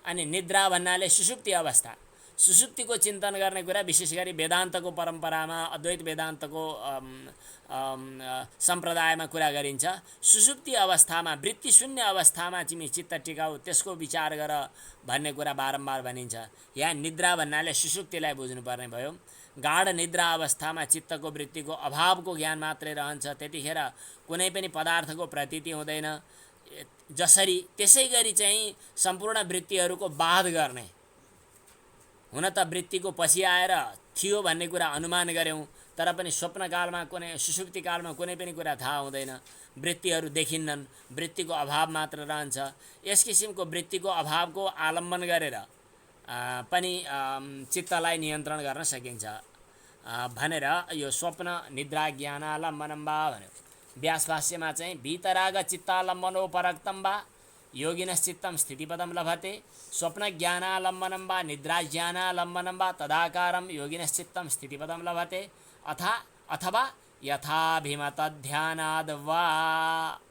अनि निद्रा भन्नाले सुषुप्ति अवस्था, सुषुप्तिको चिन्तन गर्ने कुरा विशेष गरी वेदान्तको परम्परामा अद्वैत वेदान्तको सम्प्रदायमा कुरा गरिन्छ। सुषुप्ति अवस्थामा वृत्ति शून्य अवस्थामा तिमी चित्त टिकाऊ, त्यसको विचार गर भन्ने कुरा बारम्बार भनिन्छ। यहाँ निद्रा भन्नाले सुषुप्तिलाई बुझ्नुपर्ने भयो। गाढ निद्रा अवस्थामा चित्तको वृत्तिको अभावको ज्ञान मात्रै रहन्छ। त्यतिखेर कुनै पनि पदार्थको प्रतीति हुँदैन। जसरी त्यसै गरी चाहिँ सम्पूर्ण वृत्तिहरूको बाध गर्ने, हुन त वृत्तिको पछि आएर थियो भन्ने कुरा अनुमान गऱ्यौँ, तर पनि स्वप्नकालमा कुनै सुषुप्तिकालमा कुनै पनि कुरा थाहा हुँदैन, वृत्तिहरू देखिन्नन्, वृत्तिको अभाव मात्र रहन्छ। यस किसिमको वृत्तिको अभावको आलम्बन गरेर पनि चित्तलाई नियन्त्रण गर्न सकिन्छ भनेर यो स्वप्न निद्रा ज्ञानालम्बनम वा भन्यो। व्यास भाष्यमा चाहिँ वीतराग चित्तालम्बनोपरक्तम वा योगिनश्चित्तं स्थितिपदं लभते स्वप्न ज्ञानालम्बनं वा निद्रा ज्ञानालम्बनं वा तदाकारं योगिनश्चित्तं स्थितिपदं लभते अथवा यथाभिमतध्यानाद् वा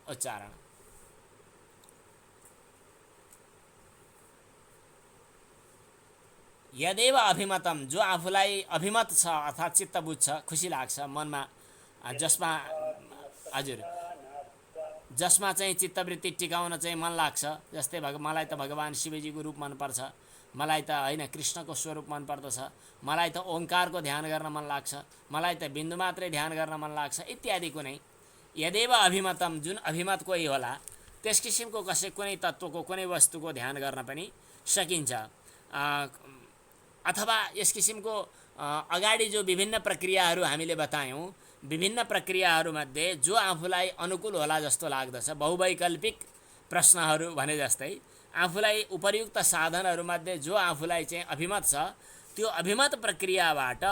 उच्चारण। यदेव अभिमतम जो आफूलाई अभिमत छ अर्थात् चित्त बुझ्छ, खुसी लाग्छ मनमा, जसमा हजुर जसमा चाहिँ चित्तवृत्ति टिकाउन चाहिँ मन लाग्छ। जस्तै मलाई त भगवान् शिवजीको रूप मनपर्छ, मलाई त होइन कृष्णको स्वरूप मन पर्दछ, मलाई त ओङ्कारको ध्यान गर्न मन लाग्छ, मलाई त बिन्दु मात्रै ध्यान गर्न मन लाग्छ इत्यादि कुनै यदेव अभिमतम जुन अभिमत कोही होला त्यस किसिमको कुनै तत्त्वको कुनै वस्तुको ध्यान गर्न पनि सकिन्छ। अथवा यस किसिमको अगाडि जो विभिन्न प्रक्रियाहरू हामीले बतायौँ, विभिन्न प्रक्रियाहरूमध्ये जो आफूलाई अनुकूल होला जस्तो लाग्दछ, बहुवैकल्पिक प्रश्नहरू भने जस्तै आफूलाई उपयुक्त साधनहरूमध्ये जो आफूलाई चाहिँ अभिमत छ त्यो अभिमत प्रक्रियाबाट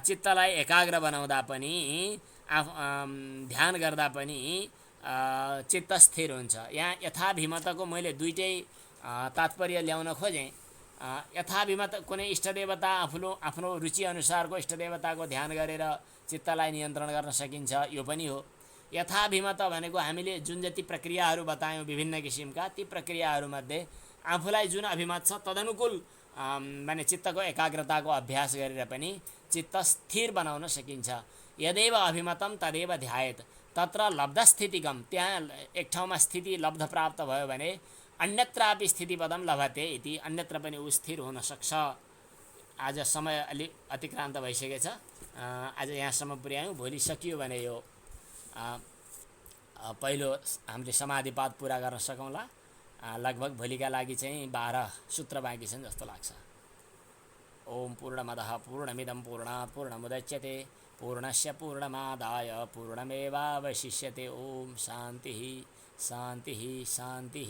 चित्तलाई एकाग्र बनाउँदा पनि ध्यान गर्दा पनि चित्त स्थिर हुन्छ। यहाँ यथाभिमतको मैले दुईटै तात्पर्य ल्याउन खोजेँ। यथाभिमत कुनै इष्टदेवता आफ्नो रुचि अनुसारको इष्टदेवताको ध्यान गरेर चित्तलाई नियन्त्रण गर्न सकिन्छ, यो पनि हो। यथाभिमत भनेको हामीले जुन जति प्रक्रियाहरू बतायौँ विभिन्न किसिमका, ती प्रक्रियाहरूमध्ये आफूलाई जुन अभिमत छ तदनुकूल माने चित्तको एकाग्रताको अभ्यास गरेर पनि चित्त स्थिर बनाउन सकिन्छ। यदेव अभिमतम तदेव ध्यायेत तत्र लब्धस्थितिकम, त्यहाँ एक ठाउँमा स्थिति लब्ध प्राप्त भयो भने अन्यत्रापि स्थितिपदम लभते इति, अन्यत्र पनि ऊ स्थिर हुन सक्छ। आज समय अलि अतिक्रान्त भइसकेछ, आज यहाँसम्म पुर्यायौँ। भोलि सकियो भने यो पहिलो हामीले समाधिपात पुरा गर्न सकौँला। लगभग भोलिका लागि चाहिँ 12 सूत्र बाँकी छन् जस्तो लाग्छ। ओम पूर्णमदः पूर्णमिदं पूर्णात् पूर्णमुदच्यते पूर्णस्य पूर्णमादाय पूर्णमेवावशिष्यते। ओम शांति शांति शांति।